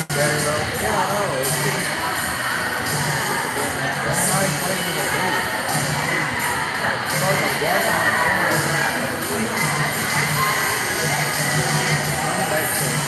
better though. Yeah, I know. It's not even playing in the game. It's like a gas on the corner. That makes sense.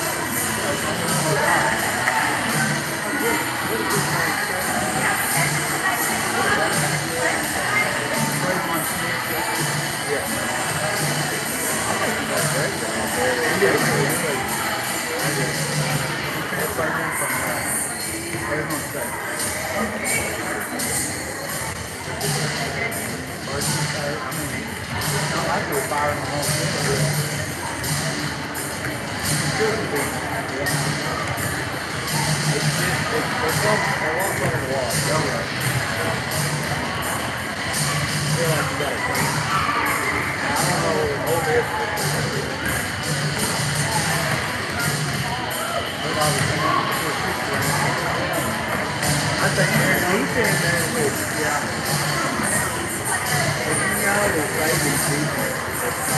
I think he's in there with, yeah. If you know the crazy people, that's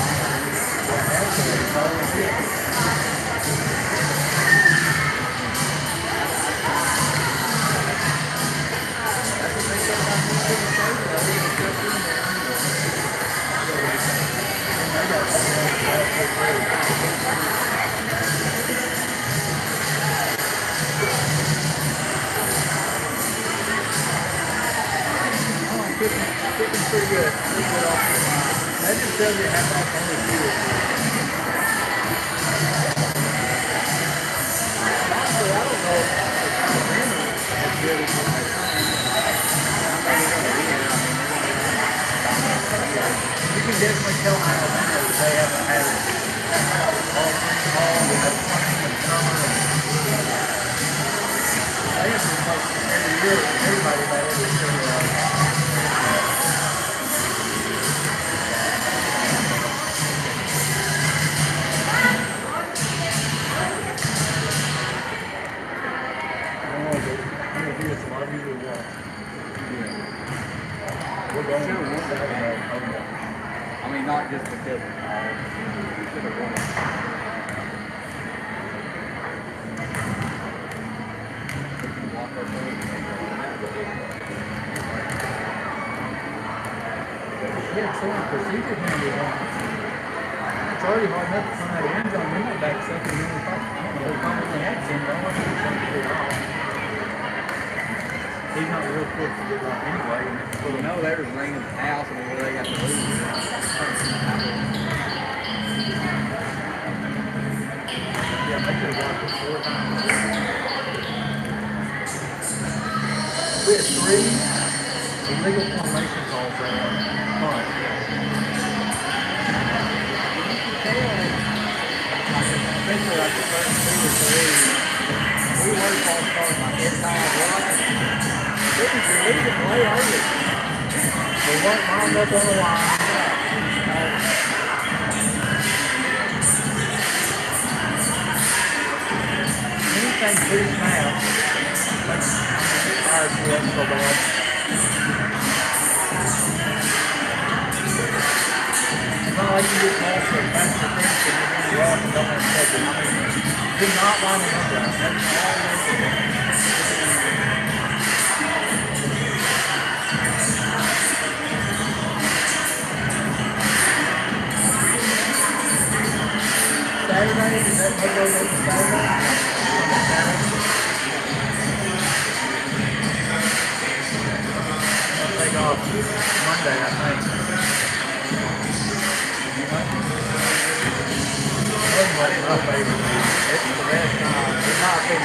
Kicking pretty good. Pretty good off the line. That just tells you how much only two is. Honestly, I don't know if as good as what they're You can definitely tell how they haven't had all spring ball, they have playing in summer. They have been posting every year with everybody about every year. I mean, not just because of we should have won it. Yeah, someone procedure handle one. It's already hard enough to find that end zone. We went back second and I don't know if they finally had some. I don't think they all. He's not real quick to get off anyway. Well, you know, they were ringing the house and they got to lose. Yeah, they could have watched it 4 times. We had 3 illegal formation calls there. Punt. Especially like the first 2 or 3. We were called starting like every time I watched. This is the leading play early. We weren't lined up on the line. Anything too snap. I'm tired of it so bad. It's not like you get called for a fast attention and you're off and don't have to take it. I mean, do not line it up right. That's all they do. Saturday, is that what goes on Saturday? I'll take off Monday, I think. That's my favorite. It's the best time. It's not a big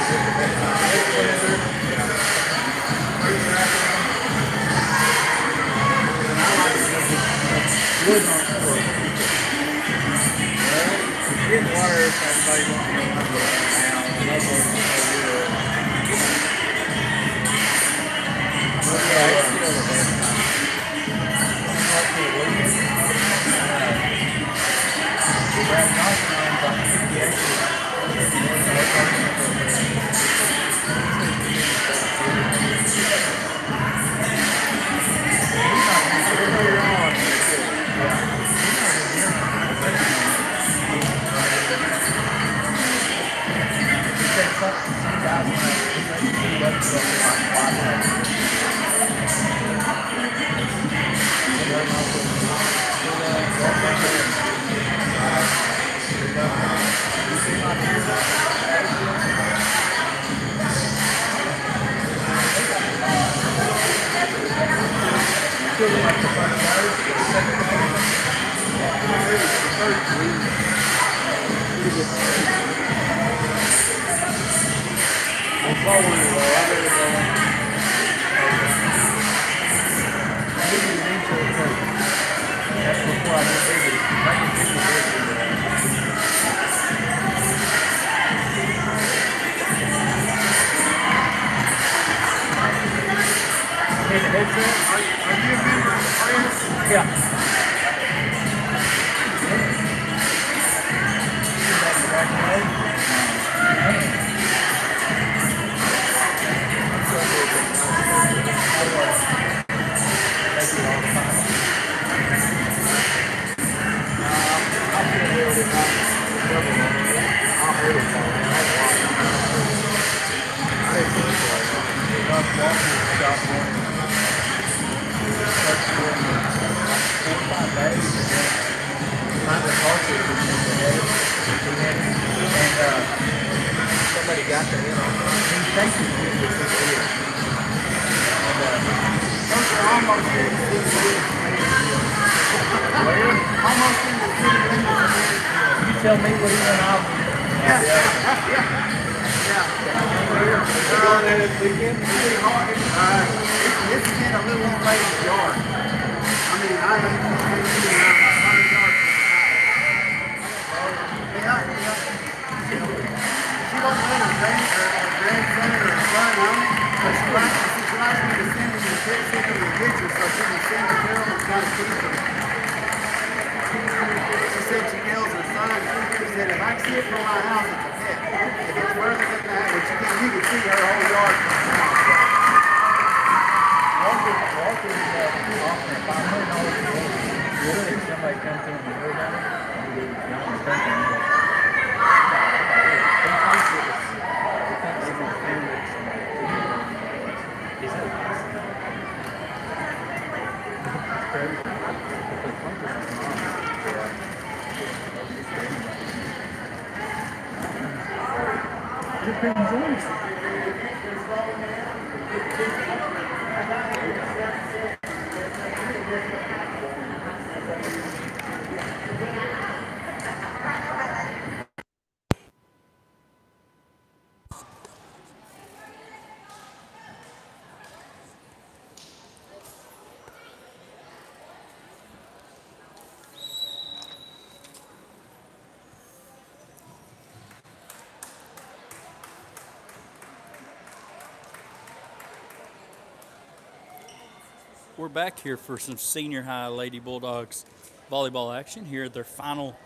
We're back here for some senior high Lady Bulldogs volleyball action here at their final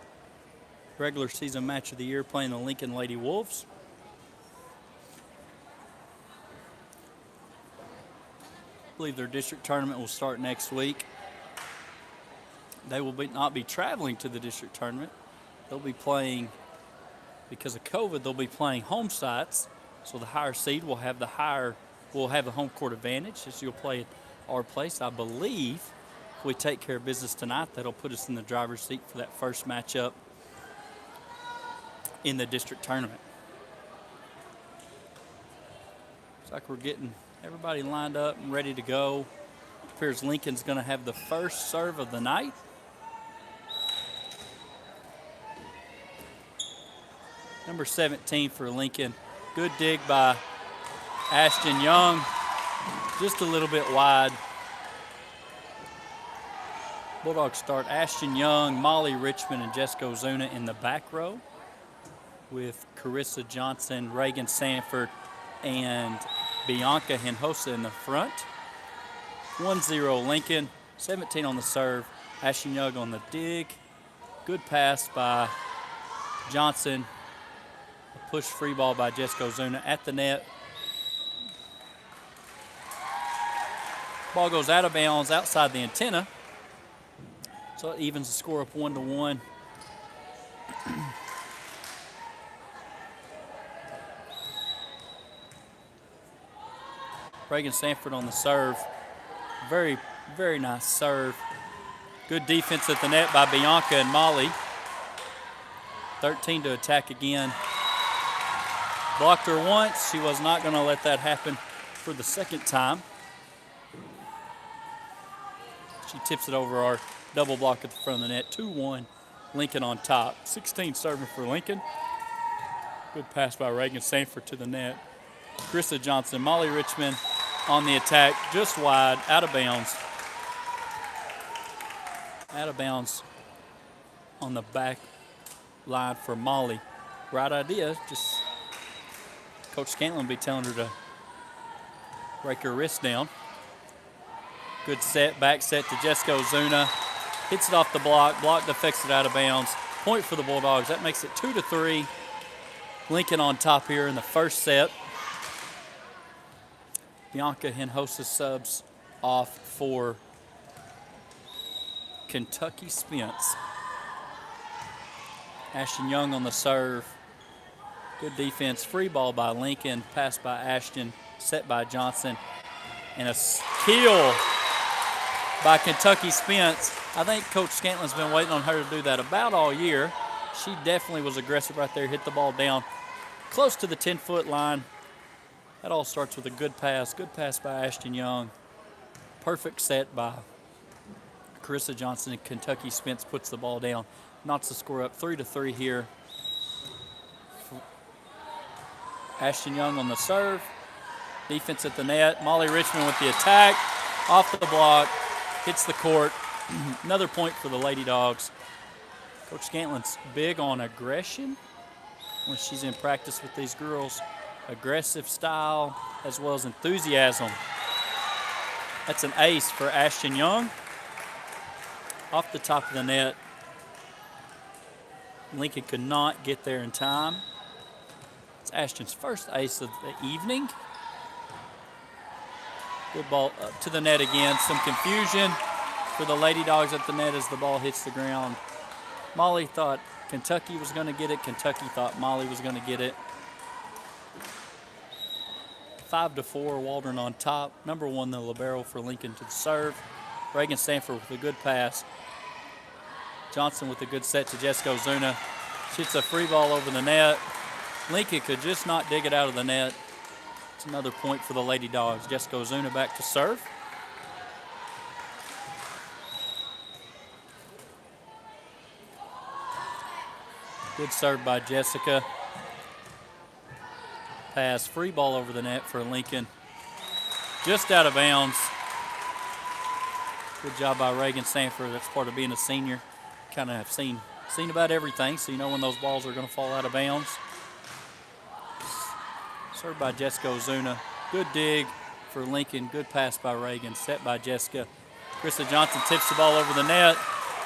regular season match of the year, playing the Lincoln Lady Wolves. I believe their district tournament will start next week. They will not be traveling to the district tournament. They'll be playing, because of COVID, they'll be playing home sites. So the higher seed will have the home court advantage, as you'll play at our place. I believe if we take care of business tonight, that'll put us in the driver's seat for that first matchup in the district tournament. Looks like we're getting everybody lined up and ready to go. Appears Lincoln's going to have the first serve of the night. Number 17 for Lincoln. Good dig by Ashton Young. Just a little bit wide. Bulldogs start Ashton Young, Molly Richmond, and Jessica Ozuna in the back row, with Carissa Johnson, Reagan Sanford, and Bianca Hinojosa in the front. 1-0 Lincoln, 17 on the serve. Ashton Young on the dig. Good pass by Johnson. A push free ball by Jessica Ozuna at the net. Ball goes out of bounds outside the antenna. So it evens the score up 1-1. Reagan Sanford on the serve. Very, very nice serve. Good defense at the net by Bianca and Molly. 13 to attack again. Blocked her once. She was not going to let that happen for the second time. She tips it over our double block at the front of the net. 2-1, Lincoln on top. 16 serving for Lincoln. Good pass by Reagan Sanford to the net. Carissa Johnson, Molly Richmond on the attack, just wide, out of bounds. Out of bounds on the back line for Molly. Right idea, just Coach Scantlin will be telling her to break her wrist down. Good set, back set to Jessica Ozuna. Hits it off the block, deflects it out of bounds. Point for the Bulldogs, that makes it 2-3. Lincoln on top here in the first set. Bianca Hinojosa subs off for Kentucky Spence. Ashton Young on the serve. Good defense. Free ball by Lincoln. Pass by Ashton. Set by Johnson. And a kill by Kentucky Spence. I think Coach Scantlin's been waiting on her to do that about all year. She definitely was aggressive right there. Hit the ball down close to the 10-foot line. That all starts with a good pass. Good pass by Ashton Young. Perfect set by Carissa Johnson, and Kentucky Spence puts the ball down. Knocks the score up 3-3 here. Ashton Young on the serve. Defense at the net. Molly Richmond with the attack. Off the block. Hits the court. Another point for the Lady Dogs. Coach Scantlin's big on aggression when she's in practice with these girls. Aggressive style as well as enthusiasm. That's an ace for Ashton Young. Off the top of the net. Lincoln could not get there in time. It's Ashton's first ace of the evening. Good ball up to the net again. Some confusion for the Lady Dogs at the net as the ball hits the ground. Molly thought Kentucky was going to get it. Kentucky thought Molly was going to get it. 5-4, Waldron on top. Number 1, the libero for Lincoln to the serve. Reagan Sanford with a good pass. Johnson with a good set to Jessica Ozuna. Shoots a free ball over the net. Lincoln could just not dig it out of the net. It's another point for the Lady Dogs. Jessica Ozuna back to serve. Good serve by Jessica. Pass, free ball over the net for Lincoln. Just out of bounds. Good job by Reagan Sanford. That's part of being a senior. Kind of have seen about everything, so you know when those balls are going to fall out of bounds. Served by Jessica Ozuna. Good dig for Lincoln. Good pass by Reagan. Set by Jessica. Carissa Johnson tips the ball over the net.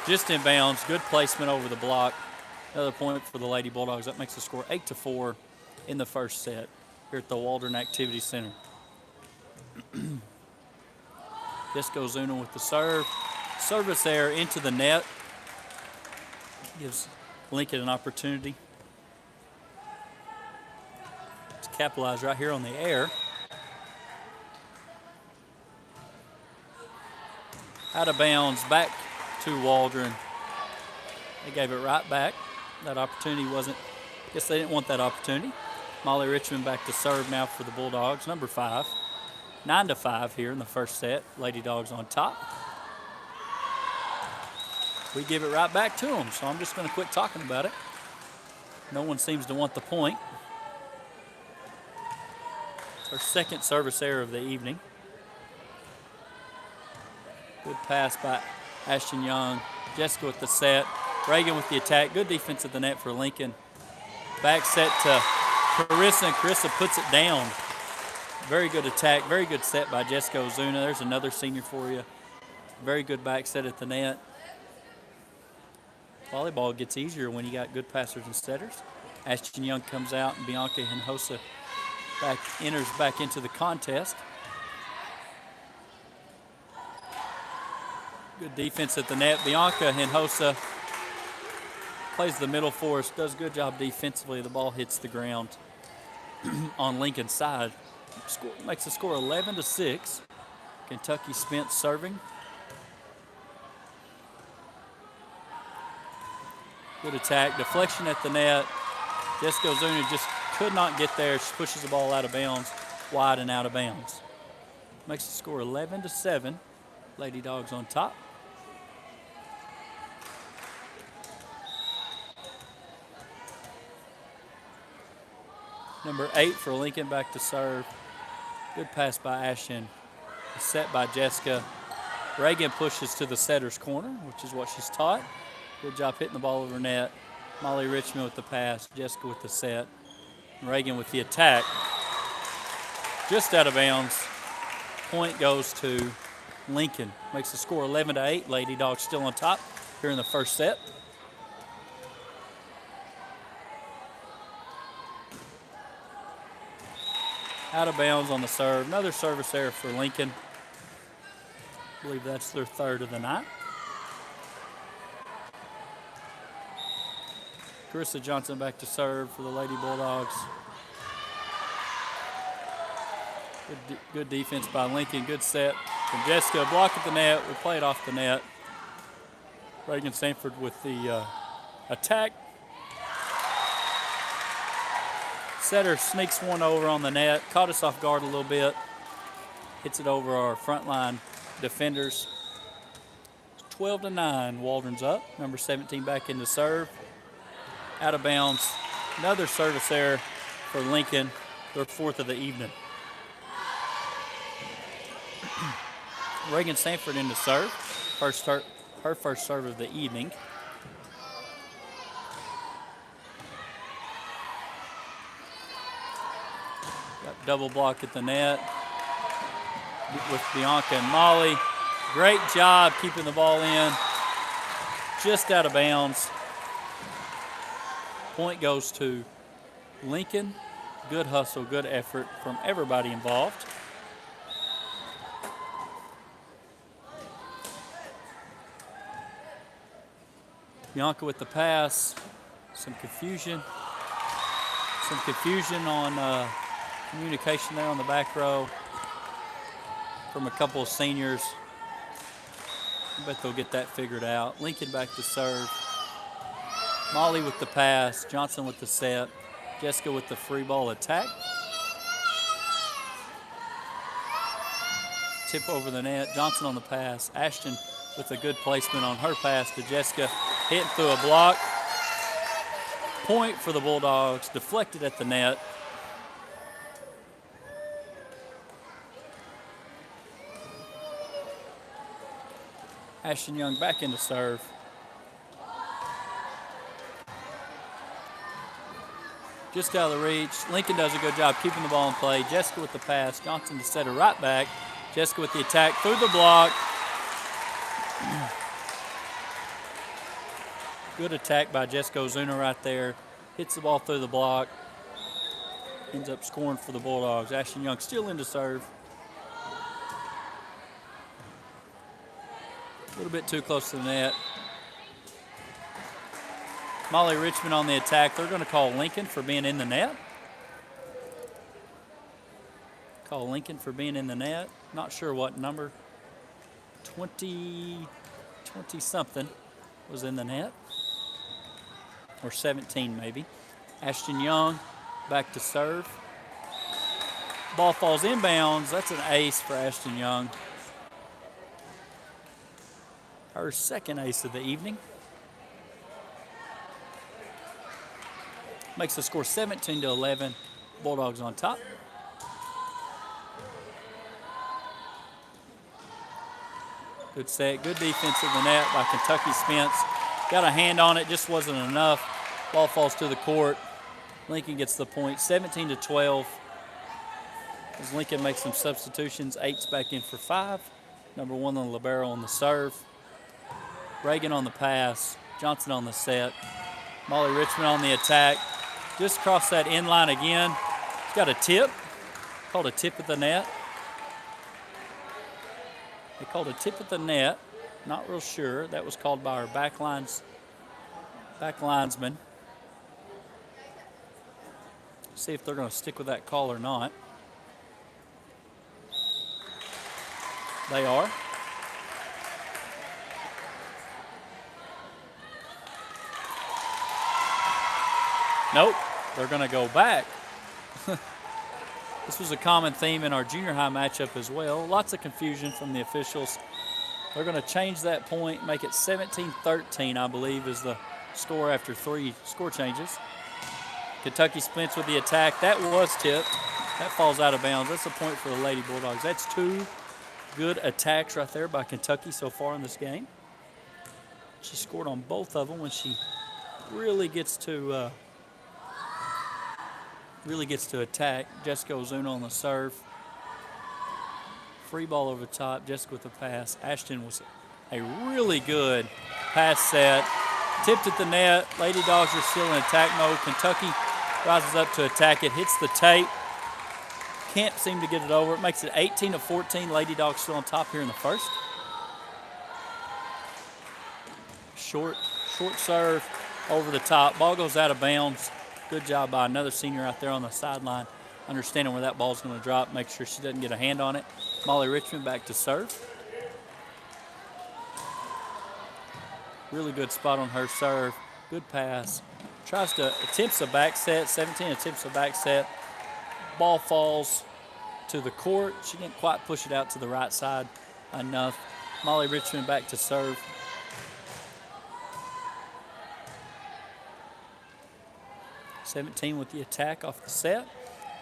Just in bounds. Good placement over the block. Another point for the Lady Bulldogs. That makes the score 8-4 in the first set here at the Waldron Activity Center. Jessica Ozuna with the serve. Service there into the net. Gives Lincoln an opportunity to capitalize right here on the air. Out of bounds, back to Waldron. They gave it right back. That opportunity wasn't, I guess they didn't want that opportunity. Molly Richmond back to serve now for the Bulldogs, number 5. 9-5 here in the first set. Lady Dogs on top. We give it right back to them, so I'm just going to quit talking about it. No one seems to want the point. It's our second service error of the evening. Good pass by Ashton Young. Jessica with the set. Reagan with the attack. Good defense at the net for Lincoln. Back set to Carissa, and Carissa puts it down. Very good attack. Very good set by Jessica Ozuna. There's another senior for you. Very good back set at the net. Volleyball gets easier when you got good passers and setters. Ashton Young comes out, and Bianca Hinojosa enters back into the contest. Good defense at the net. Bianca Hinojosa plays the middle for us, does a good job defensively. The ball hits the ground on Lincoln's side. makes the score 11-6. Kentucky Spence serving. Good attack, deflection at the net. Jessica Ozuna just could not get there. She pushes the ball out of bounds, wide and out of bounds. Makes the score 11-7. Lady Dogs on top. Number 8 for Lincoln back to serve. Good pass by Ashton. Set by Jessica. Reagan pushes to the setter's corner, which is what she's taught. Good job hitting the ball over net. Molly Richmond with the pass. Jessica with the set. Reagan with the attack. Just out of bounds. Point goes to Lincoln. Makes the score 11-8. Lady Dogs still on top here in the first set. Out of bounds on the serve. Another service error for Lincoln. I believe that's their third of the night. Carissa Johnson back to serve for the Lady Bulldogs. Good defense by Lincoln. Good set from Jessica. Block at the net. We play it off the net. Reagan Sanford with the attack. Setter sneaks one over on the net. Caught us off guard a little bit. Hits it over our front line defenders. 12-9. Waldron's up. Number 17 back into serve. Out of bounds. Another service error for Lincoln. Their fourth of the evening. Reagan Sanford into serve. Her first serve of the evening. Got double block at the net with Bianca and Molly. Great job keeping the ball in. Just out of bounds. Point goes to Lincoln. Good hustle, good effort from everybody involved. Bianca with the pass. Some confusion on communication there on the back row from a couple of seniors. I bet they'll get that figured out. Lincoln back to serve. Molly with the pass. Johnson with the set. Jessica with the free ball attack. Tip over the net. Johnson on the pass. Ashton with a good placement on her pass to Jessica. Hitting through a block. Point for the Bulldogs. Deflected at the net. Ashton Young back into serve. Just out of the reach. Lincoln does a good job keeping the ball in play. Jessica with the pass. Johnson to set her right back. Jessica with the attack through the block. Good attack by Jessica Ozuna right there. Hits the ball through the block. Ends up scoring for the Bulldogs. Ashton Young still into serve. A little bit too close to the net. Molly Richmond on the attack. They're going to call Lincoln for being in the net. Call Lincoln for being in the net. Not sure what number. 20-something was in the net. Or 17 maybe. Ashton Young back to serve. Ball falls inbounds. That's an ace for Ashton Young. Her second ace of the evening. Makes the score 17-11. Bulldogs on top. Good set, good defense in the net by Kentucky Spence. Got a hand on it, just wasn't enough. Ball falls to the court. Lincoln gets the point, 17-12. As Lincoln makes some substitutions, 8's back in for 5. Number 1 on the libero on the serve. Reagan on the pass. Johnson on the set. Molly Richmond on the attack. Just crossed that end line again. He's got a tip. Called a tip at the net. They called a tip at the net. Not real sure. That was called by our back linesman. See if they're going to stick with that call or not. They are. Nope, they're going to go back. This was a common theme in our junior high matchup as well. Lots of confusion from the officials. They're going to change that point, make it 17-13, I believe, is the score after 3 score changes. Kentucky Spence with the attack. That was tipped. That falls out of bounds. That's a point for the Lady Bulldogs. That's 2 good attacks right there by Kentucky so far in this game. She scored on both of them when she really gets to attack. Jessica Ozuna on the serve. Free ball over the top. Jessica with the pass. Ashton was a really good pass set. Tipped at the net. Lady Dogs are still in attack mode. Kentucky rises up to attack it. Hits the tape. Can't seem to get it over. It makes it 18-14. Lady Dogs still on top here in the first. Short serve over the top. Ball goes out of bounds. Good job by another senior out there on the sideline, understanding where that ball's going to drop, make sure she doesn't get a hand on it. Molly Richmond back to serve. Really good spot on her serve. Good pass. Attempts a back set. 17 attempts a back set. Ball falls to the court. She didn't quite push it out to the right side enough. Molly Richmond back to serve. with the attack off the set.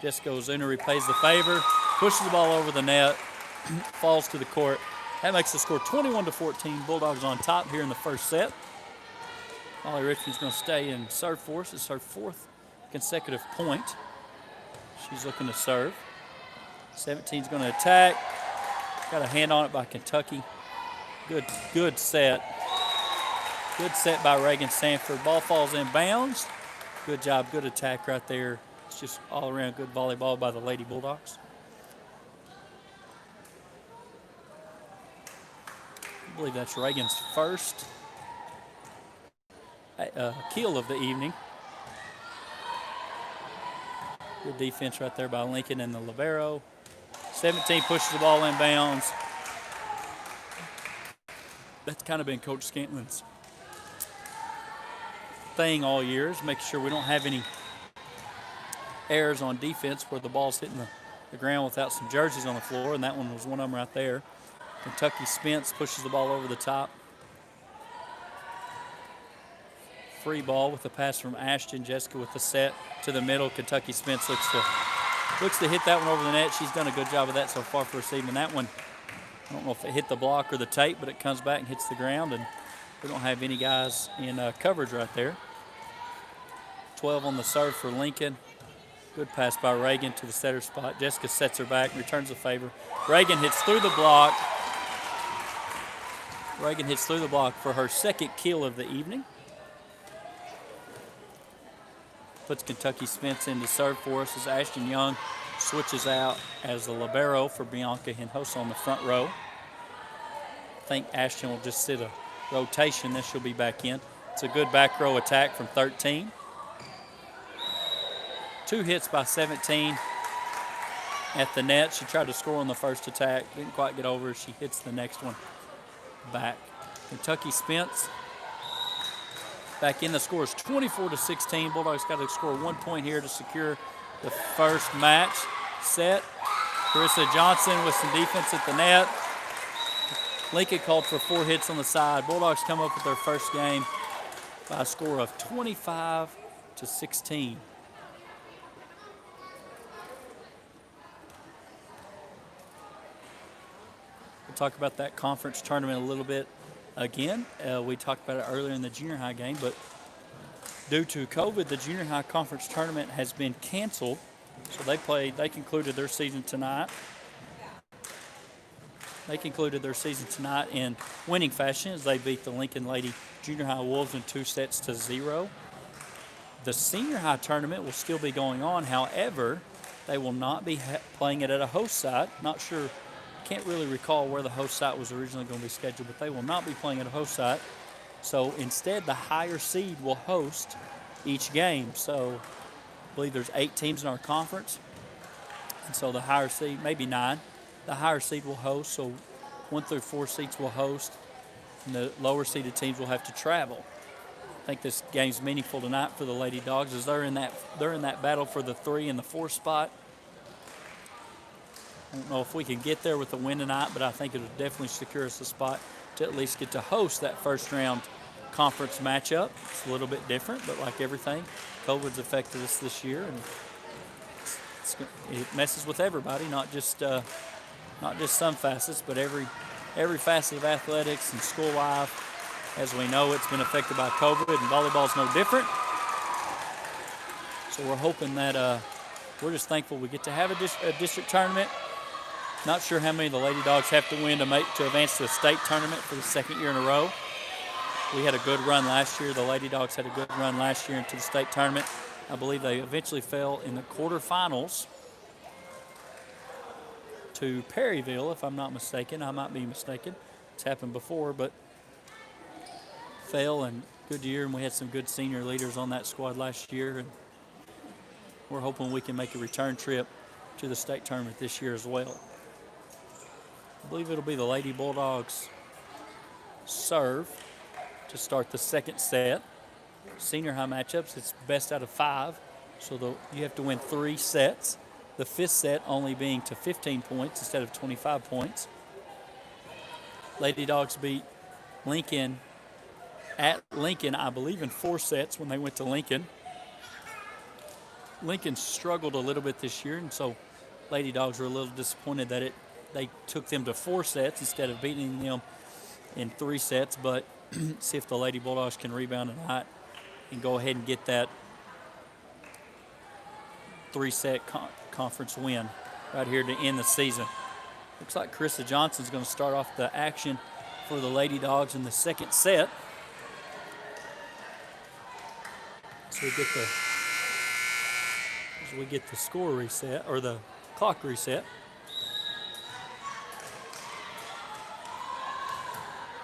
Jessica Ozuna replays the favor, pushes the ball over the net, falls to the court. That makes the score 21-14. Bulldogs on top here in the first set. Molly Richmond's going to stay in serve for us. It's her 4th consecutive point. She's looking to serve. 17's going to attack. Got a hand on it by Kentucky. Good set. Good set by Reagan Sanford. Ball falls in bounds. Good job, good attack right there. It's just all around good volleyball by the Lady Bulldogs. I believe that's Reagan's first kill of the evening. Good defense right there by Lincoln and the libero. 17 pushes the ball in bounds. That's kind of been Coach Scantlin's thing all year, is make sure we don't have any errors on defense where the ball's hitting the ground without some jerseys on the floor, and that one was one of them right there. Kentucky Spence pushes the ball over the top. Free ball with the pass from Ashton. Jessica with the set to the middle. Kentucky Spence looks to hit that one over the net. She's done a good job of that so far for this evening. That one, I don't know if it hit the block or the tape, but it comes back and hits the ground, and we don't have any guys in coverage right there. 12 on the serve for Lincoln. Good pass by Reagan to the setter spot. Jessica sets her back, returns the favor. Reagan hits through the block. Reagan hits through the block for her 2nd kill of the evening. Puts Kentucky Spence into serve for us as Ashton Young switches out as the libero for Bianca Hinojosa on the front row. I think Ashton will just sit a rotation, then she'll be back in. It's a good back row attack from 13. 2 hits by 17 at the net. She tried to score on the first attack, didn't quite get over. She hits the next one back. Kentucky Spence back in. The score is 24-16. Bulldogs got to score 1 point here to secure the first match set. Carissa Johnson with some defense at the net. Lincoln called for 4 hits on the side. Bulldogs come up with their first game by a score of 25-16. We'll talk about that conference tournament a little bit again. We talked about it earlier in the junior high game, but due to COVID, the junior high conference tournament has been canceled. So they concluded their season tonight. They concluded their season tonight in winning fashion as they beat the Lincoln Lady Junior High Wolves in 2-0. The senior high tournament will still be going on. However, they will not be playing it at a host site. Not sure, can't really recall where the host site was originally going to be scheduled, but they will not be playing at a host site. So instead, the higher seed will host each game. So I believe there's 8 teams in our conference. And so the higher seed, maybe 9, the higher seed will host. So 1 through 4 seeds will host, and the lower seeded teams will have to travel. I think this game's meaningful tonight for the Lady Dogs as they're in that battle for the 3 and the 4 spot. I don't know if we can get there with the win tonight, but I think it'll definitely secure us a spot to at least get to host that first round conference matchup. It's a little bit different, but like everything, COVID's affected us this year, and it messes with everybody, not just some facets, but every facet of athletics and school life. As we know, it's been affected by COVID, and volleyball's no different. So we're hoping that we're just thankful we get to have a district tournament. Not sure how many the Lady Dogs have to win to advance to the state tournament for the second year in a row. We had a good run last year. The Lady Dogs had a good run last year into the state tournament. I believe they eventually fell in the quarterfinals to Perryville, if I'm not mistaken. I might be mistaken. It's happened before, but fell, and good year, and we had some good senior leaders on that squad last year, and we're hoping we can make a return trip to the state tournament this year as well. I believe it'll be the Lady Bulldogs serve to start the second set. Senior high matchups, it's best out of 5, so you have to win 3 sets. The 5th set only being to 15 points instead of 25 points. Lady Dogs beat Lincoln at Lincoln, I believe, in 4 sets when they went to Lincoln. Lincoln struggled a little bit this year, and so Lady Dogs were a little disappointed that they took them to 4 sets instead of beating them in 3 sets, but see if the Lady Bulldogs can rebound tonight and go ahead and get that 3-set conference win right here to end the season. Looks like Carissa Johnson's going to start off the action for the Lady Dogs in the second set. So we get the score reset, or the clock reset.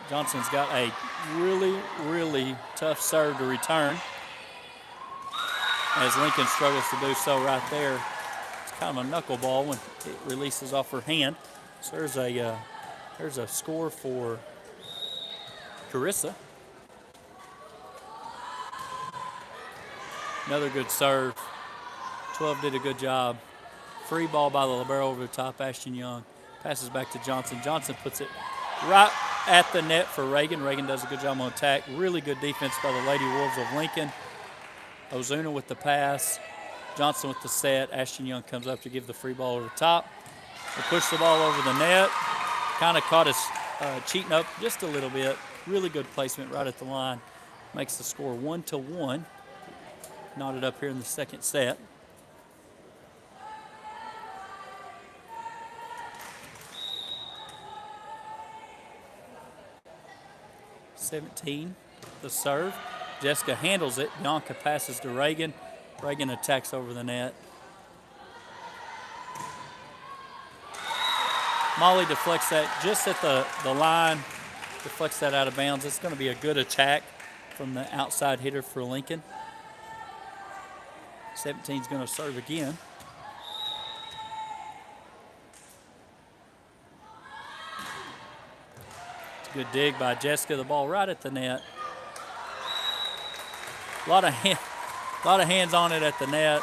Johnson's got a really, really tough serve to return, as Lincoln struggles to do so right there. It's kind of a knuckleball when it releases off her hand. So there's a score for Carissa. Another good serve. 12 did a good job. Free ball by the libero over the top. Ashton Young passes back to Johnson. Johnson puts it right at the net for Reagan. Reagan does a good job on attack. Really good defense by the Lady Wolves of Lincoln. Ozuna with the pass. Johnson with the set. Ashton Young comes up to give the free ball over the top. They push the ball over the net. Kind of caught us cheating up just a little bit. Really good placement right at the line. Makes the score 1-1. Knotted up here in the second set. The serve. Jessica handles it. Bianca passes to Reagan. Reagan attacks over the net. Molly deflects that just at the line. Deflects that out of bounds. It's going to be a good attack from the outside hitter for Lincoln. 17's going to serve again. Good dig by Jessica. The ball right at the net. A lot of hands on it at the net.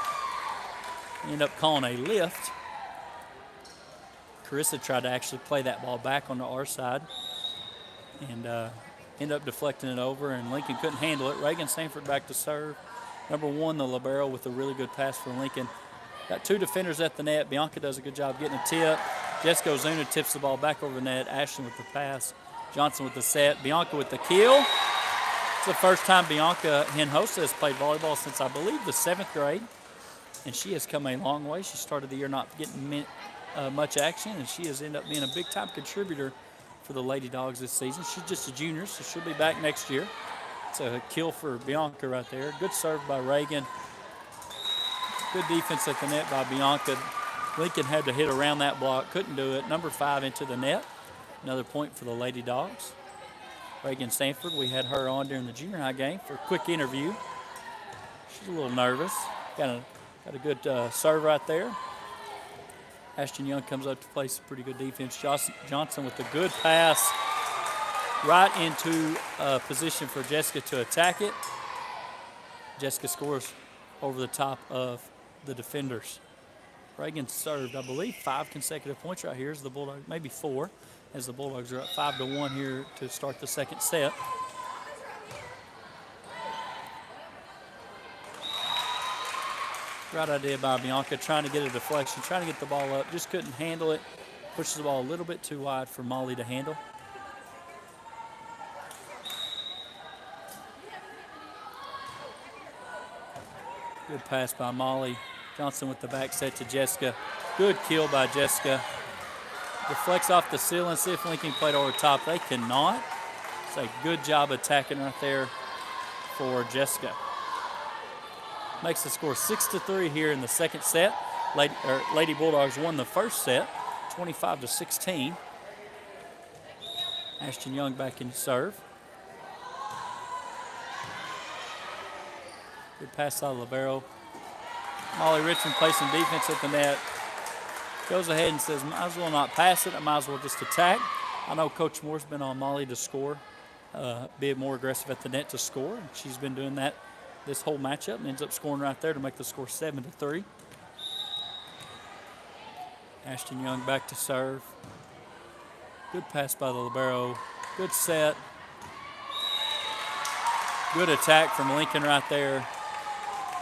End up calling a lift. Carissa tried to actually play that ball back onto our side and end up deflecting it over, and Lincoln couldn't handle it. Reagan Sanford back to serve. Number 1, the libero, with a really good pass for Lincoln. Got 2 defenders at the net. Bianca does a good job getting a tip. Jessica Ozuna tips the ball back over the net. Ashton with the pass. Johnson with the set. Bianca with the kill. It's the first time Bianca Hinojosa has played volleyball since, I believe, the 7th grade. And she has come a long way. She started the year not getting much action, and she has ended up being a big-time contributor for the Lady Dogs this season. She's just a junior, so she'll be back next year. It's a kill for Bianca right there. Good serve by Reagan. Good defense at the net by Bianca. Lincoln had to hit around that block. Couldn't do it. Number 5 into the net. Another point for the Lady Dogs. Reagan Sanford, we had her on during the junior high game for a quick interview. She's a little nervous. Got a good serve right there. Ashton Young comes up to play some pretty good defense. Johnson with a good pass right into position for Jessica to attack it. Jessica scores over the top of the defenders. Reagan served, I believe, 5 consecutive points right here as the Bulldogs, maybe 4, as the Bulldogs are up 5-1 here to start the second set. Right idea by Bianca, trying to get a deflection, trying to get the ball up, just couldn't handle it. Pushes the ball a little bit too wide for Molly to handle. Good pass by Molly. Johnson with the back set to Jessica. Good kill by Jessica. Deflects off the ceiling, see if Lincoln played over top. They cannot. It's a good job attacking right there for Jessica. Makes the score 6-3 here in the second set. Lady Bulldogs won the first set, 25-16. Ashton Young back in serve. Good pass out of libero. Molly Richmond plays some defense at the net. Goes ahead and says, might as well not pass it. I might as well just attack. I know Coach Moore's been on Molly to score, be more aggressive at the net to score. And she's been doing that this whole matchup and ends up scoring right there to make the score 7-3. Ashton Young back to serve. Good pass by the libero. Good set. Good attack from Lincoln right there.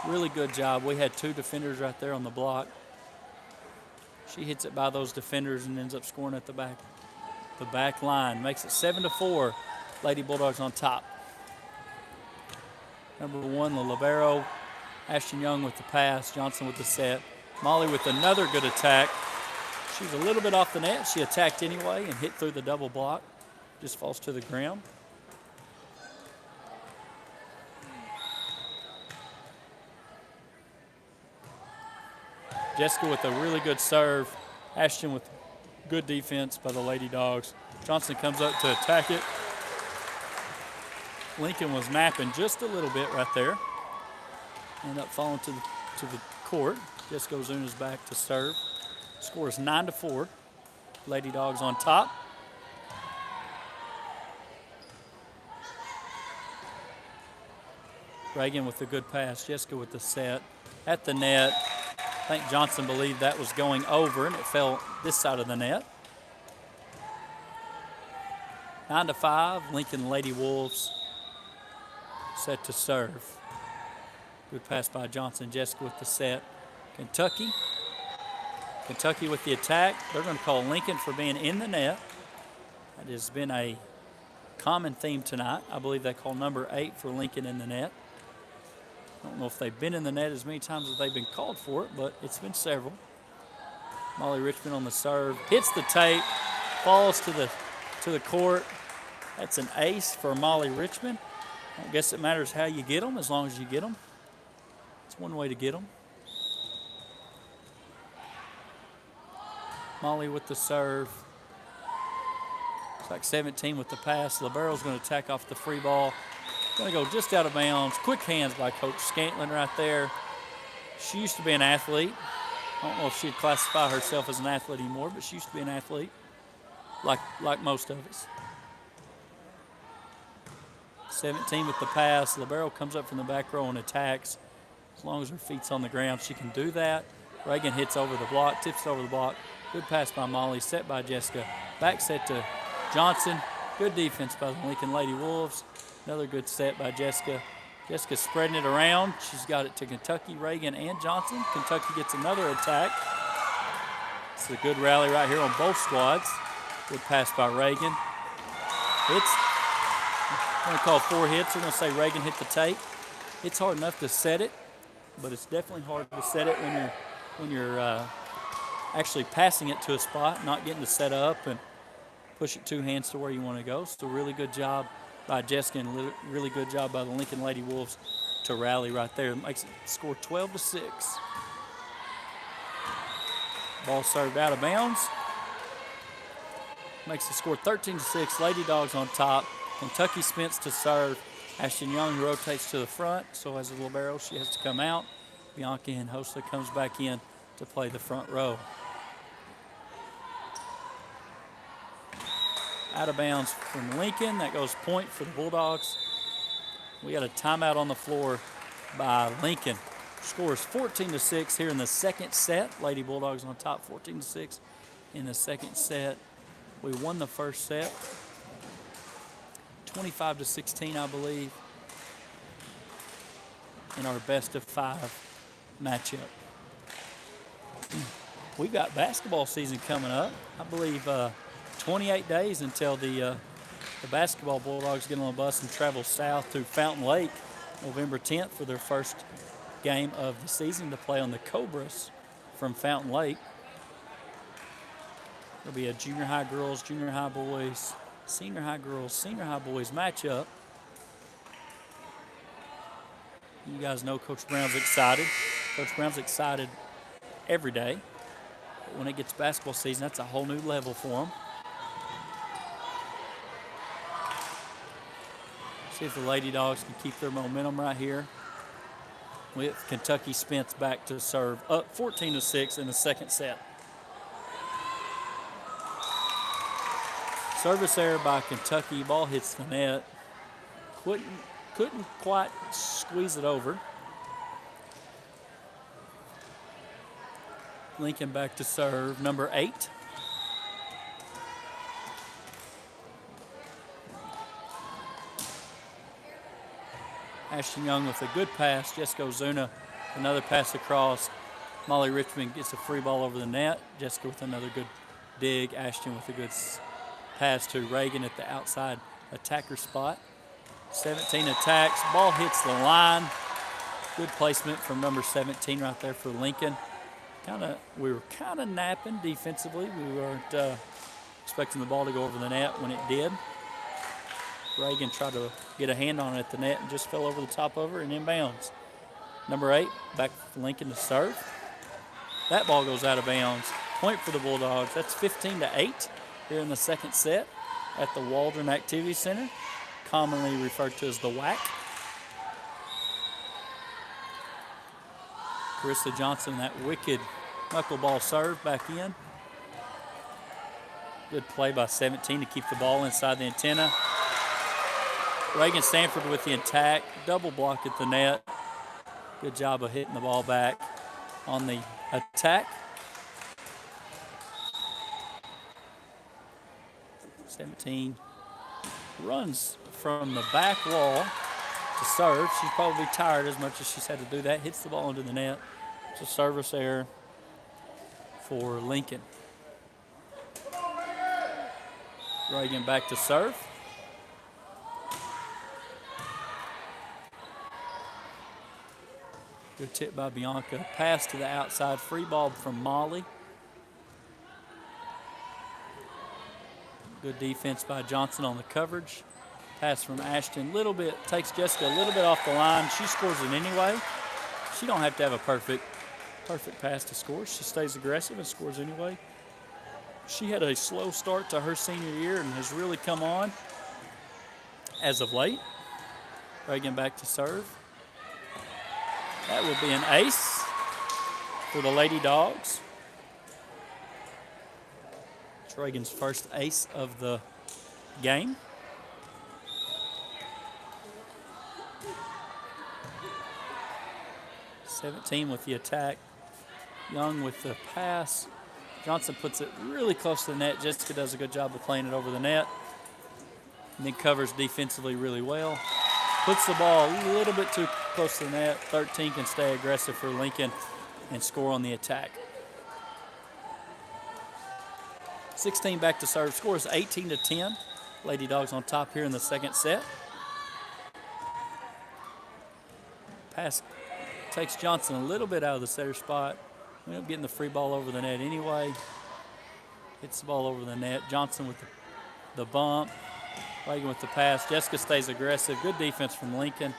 Really good job. We had 2 defenders right there on the block. She hits it by those defenders and ends up scoring at the back line. Makes it 7-4. Lady Bulldogs on top. Number 1, the libero. Ashton Young with the pass. Johnson with the set. Molly with another good attack. She's a little bit off the net. She attacked anyway and hit through the double block. Just falls to the ground. Jessica with a really good serve. Ashton with good defense by the Lady Dogs. Johnson comes up to attack it. Lincoln was napping just a little bit right there. Ended up falling to the court. Jessica Ozuna's back to serve. Score is 9-4. Lady Dogs on top. Reagan with a good pass. Jessica with the set. At the net. I think Johnson believed that was going over, and it fell this side of the net. 9-5, Lincoln Lady Wolves set to serve. Good pass by Johnson. Jessica with the set. Kentucky with the attack. They're going to call Lincoln for being in the net. That has been a common theme tonight. I believe they call number 8 for Lincoln in the net. I don't know if they've been in the net as many times as they've been called for it, but it's been several. Molly Richmond on the serve. Hits the tape. Falls to the court. That's an ace for Molly Richmond. I don't guess it matters how you get them as long as you get them. It's one way to get them. Molly with the serve. It's like 17 with the pass. Libero's going to attack off the free ball. Going to go just out of bounds. Quick hands by Coach Scantlin right there. She used to be an athlete. I don't know if she'd classify herself as an athlete anymore, but she used to be an athlete, like most of us. 17 with the pass. Libero comes up from the back row and attacks. As long as her feet's on the ground, she can do that. Reagan hits over the block, tips over the block. Good pass by Molly, set by Jessica. Back set to Johnson. Good defense by the Lincoln Lady Wolves. Another good set by Jessica. Jessica spreading it around. She's got it to Kentucky, Reagan, and Johnson. Kentucky gets another attack. It's a good rally right here on both squads. Good pass by Reagan. I'm going to call 4 hits. We're going to say Reagan hit the tape. It's hard enough to set it, but it's definitely hard to set it when you're actually passing it to a spot, not getting to set up and push it 2 hands to where you want to go. So really good job by Jessica and really good job by the Lincoln Lady Wolves to rally right there. It makes it score 12-6. Ball served out of bounds. Makes the score 13-6. Lady Dogs on top. Kentucky Spence to serve. Ashton Young rotates to the front, so as a libero, she has to come out. Bianca Hinojosa comes back in to play the front row. Out of bounds from Lincoln. That goes point for the Bulldogs. We got a timeout on the floor by Lincoln. Scores 14-6 here in the second set. Lady Bulldogs on top 14-6 in the second set. We won the first set 25-16, I believe, in our best of 5 matchup. We've got basketball season coming up. I believe 28 days until the basketball Bulldogs get on the bus and travel south to Fountain Lake November 10th for their first game of the season to play on the Cobras from Fountain Lake. There'll be a junior high girls, junior high boys, senior high girls, senior high boys matchup. You guys know Coach Brown's excited. Coach Brown's excited every day. But when it gets basketball season, that's a whole new level for him. See if the Lady Dogs can keep their momentum right here. With Kentucky Spence back to serve, up 14-6 in the second set. Service error by Kentucky. Ball hits the net. Couldn't quite squeeze it over. Lincoln back to serve, number 8. Ashton Young with a good pass. Jessica Ozuna, another pass across. Molly Richmond gets a free ball over the net. Jessica with another good dig. Ashton with a good pass to Reagan at the outside attacker spot. 17 attacks. Ball hits the line. Good placement from number 17 right there for Lincoln. We were kind of napping defensively. We weren't expecting the ball to go over the net when it did. Reagan tried to get a hand on it at the net and just fell over the top of her and inbounds. Number 8, back for Lincoln to serve. That ball goes out of bounds. Point for the Bulldogs. That's 15-8 here in the second set at the Waldron Activity Center, commonly referred to as the WAC. Carissa Johnson, that wicked knuckleball serve back in. Good play by 17 to keep the ball inside the antenna. Reagan Sanford with the attack, double block at the net. Good job of hitting the ball back on the attack. 17 runs from the back wall to serve. She's probably tired as much as she's had to do that. Hits the ball into the net. It's a service error for Lincoln. Reagan back to serve. Good tip by Bianca. Pass to the outside. Free ball from Molly. Good defense by Johnson on the coverage. Pass from Ashton. Takes Jessica a little bit off the line. She scores it anyway. She don't have to have a perfect pass to score. She stays aggressive and scores anyway. She had a slow start to her senior year and has really come on as of late. Reagan back to serve. That would be an ace for the Lady Dogs. It's Reagan's first ace of the game. (17) with the attack. Young with the pass. Johnson puts it really close to the net. Jessica does a good job of playing it over the net. And then covers defensively really well. Puts the ball a little bit too close to the net. 13 can stay aggressive for Lincoln and score on the attack. 16 back to serve. Score is 18-10. Lady Dogs on top here in the second set. Pass takes Johnson a little bit out of the setter spot. We end up getting the free ball over the net anyway. Hits the ball over the net. Johnson with the bump. Reagan with the pass. Jessica stays aggressive. Good defense from Lincoln.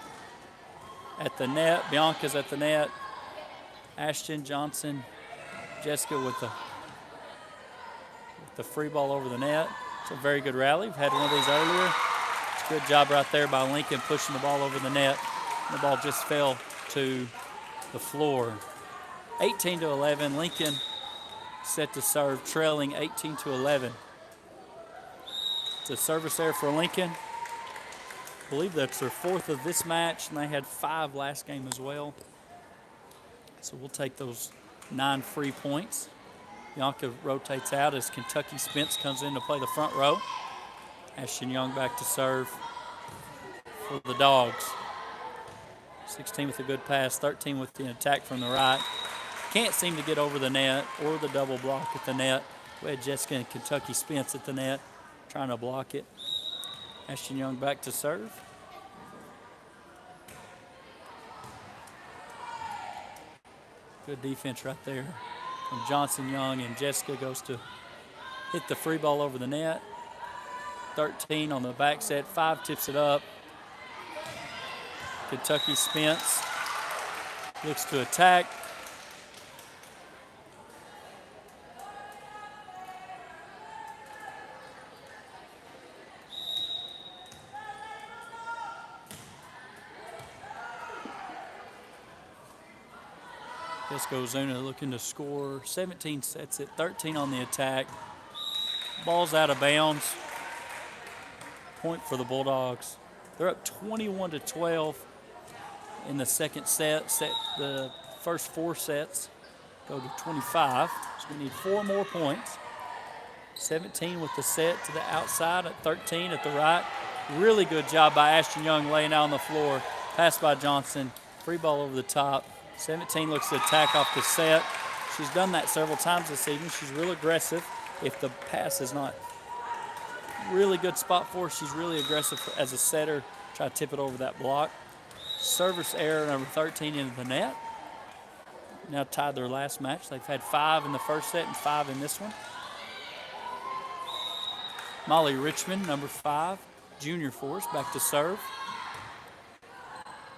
At the net. Bianca's at the net. Ashton, Johnson, Jessica with the free ball over the net. It's a very good rally. We've had one of these earlier. It's a good job right there by Lincoln pushing the ball over the net. The ball just fell to the floor. 18-11. Lincoln set to serve, trailing 18-11. It's a service error for Lincoln. I believe that's their 4th of this match, and they had 5 last game as well. So we'll take those 9 free points. Bianca rotates out as Kentucky Spence comes in to play the front row. Ashton Young back to serve for the Dogs. 16 with a good pass, 13 with the attack from the right. Can't seem to get over the net or the double block at the net. We had Jessica and Kentucky Spence at the net trying to block it. Ashton Young back to serve. Good defense right there from Johnson Young, and Jessica goes to hit the free ball over the net. 13 on the back set, 5 tips it up. Kentucky Spence looks to attack. Jessica Ozuna looking to score. 17 sets it, 13 on the attack. Ball's out of bounds. Point for the Bulldogs. They're up 21-12 in the second set. The first 4 sets go to 25. So we need 4 more points. 17 with the set to the outside at 13 at the right. Really good job by Ashton Young laying out on the floor. Pass by Johnson. Free ball over the top. 17 looks to attack off the set. She's done that several times this evening. She's real aggressive. If the pass is not really good spot for her, she's really aggressive as a setter. Try to tip it over that block. Service error number 13 into the net. Now tied their last match. They've had 5 in the first set and 5 in this one. Molly Richmond, number 5, junior for us, back to serve.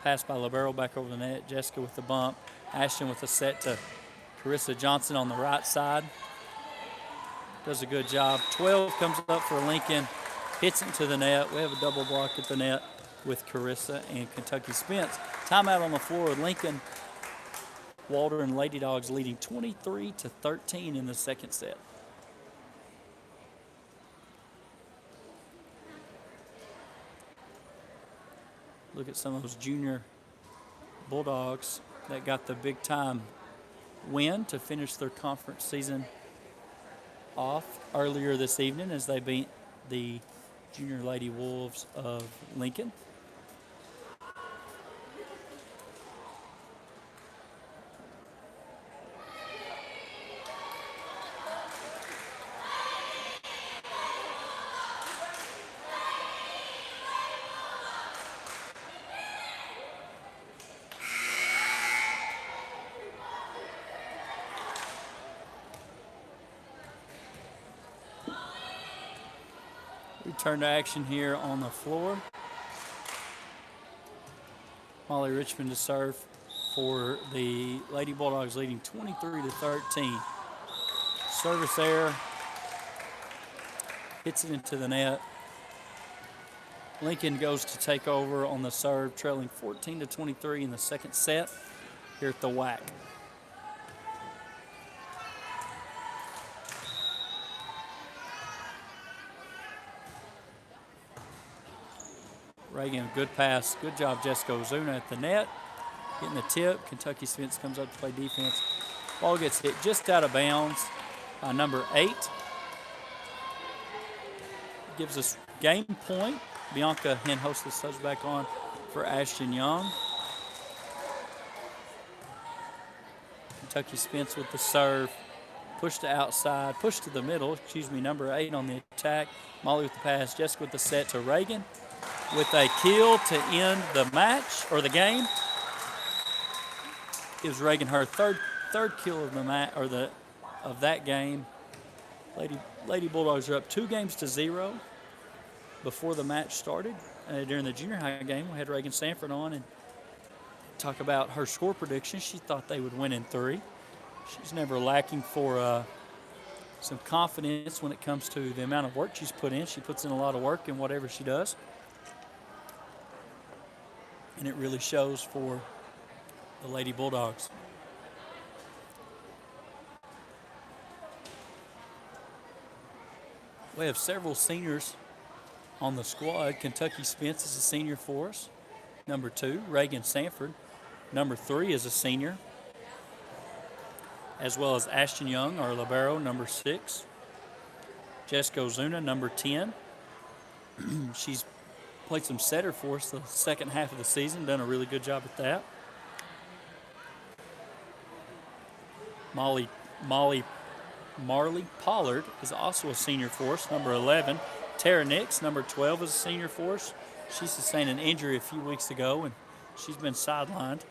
Pass by Libero back over the net. Jessica with the bump. Ashton with the set to Carissa Johnson on the right side. Does a good job. 12 comes up for Lincoln. Hits into the net. We have a double block at the net with Carissa and Kentucky Spence. Timeout on the floor with Lincoln. Waldron Lady Dogs leading 23-13 in the second set. Look at some of those junior Bulldogs that got the big time win to finish their conference season off earlier this evening as they beat the Junior Lady Wolves of Lincoln. Return to action here on the floor. Molly Richmond to serve for the Lady Bulldogs, leading 23-13. Service error. Hits it into the net. Lincoln goes to take over on the serve, trailing 14-23 in the second set here at the WAC. Reagan, good pass. Good job, Jessica Ozuna at the net. Getting the tip. Kentucky Spence comes up to play defense. Ball gets hit just out of bounds by number 8. Gives us game point. Bianca Henhostas subs back on for Ashton Young. Kentucky Spence with the serve. Push to outside. Push to the middle. Number 8 on the attack. Molly with the pass. Jessica with the set to Reagan. With a kill to end the match or the game. Gives Reagan her third kill of the match of that game. Lady Bulldogs are up 2-0 before the match started. During the junior high game, we had Reagan Sanford on and talk about her score prediction. She thought they would win in 3. She's never lacking for some confidence when it comes to the amount of work she's put in. She puts in a lot of work in whatever she does. And it really shows for the Lady Bulldogs. We have several seniors On the squad, Kentucky Spence is a senior for us. Number 2, Reagan Sanford. Number 3 is a senior, as well as Ashton Young, our libero, number 6. Jessica Ozuna, number 10. She's played some setter for us the second half of the season, done a really good job at that. Marley Pollard is also a senior for us, number 11. Tara Nix, number 12, is a senior for us. She sustained an injury a few weeks ago, and she's been sidelined.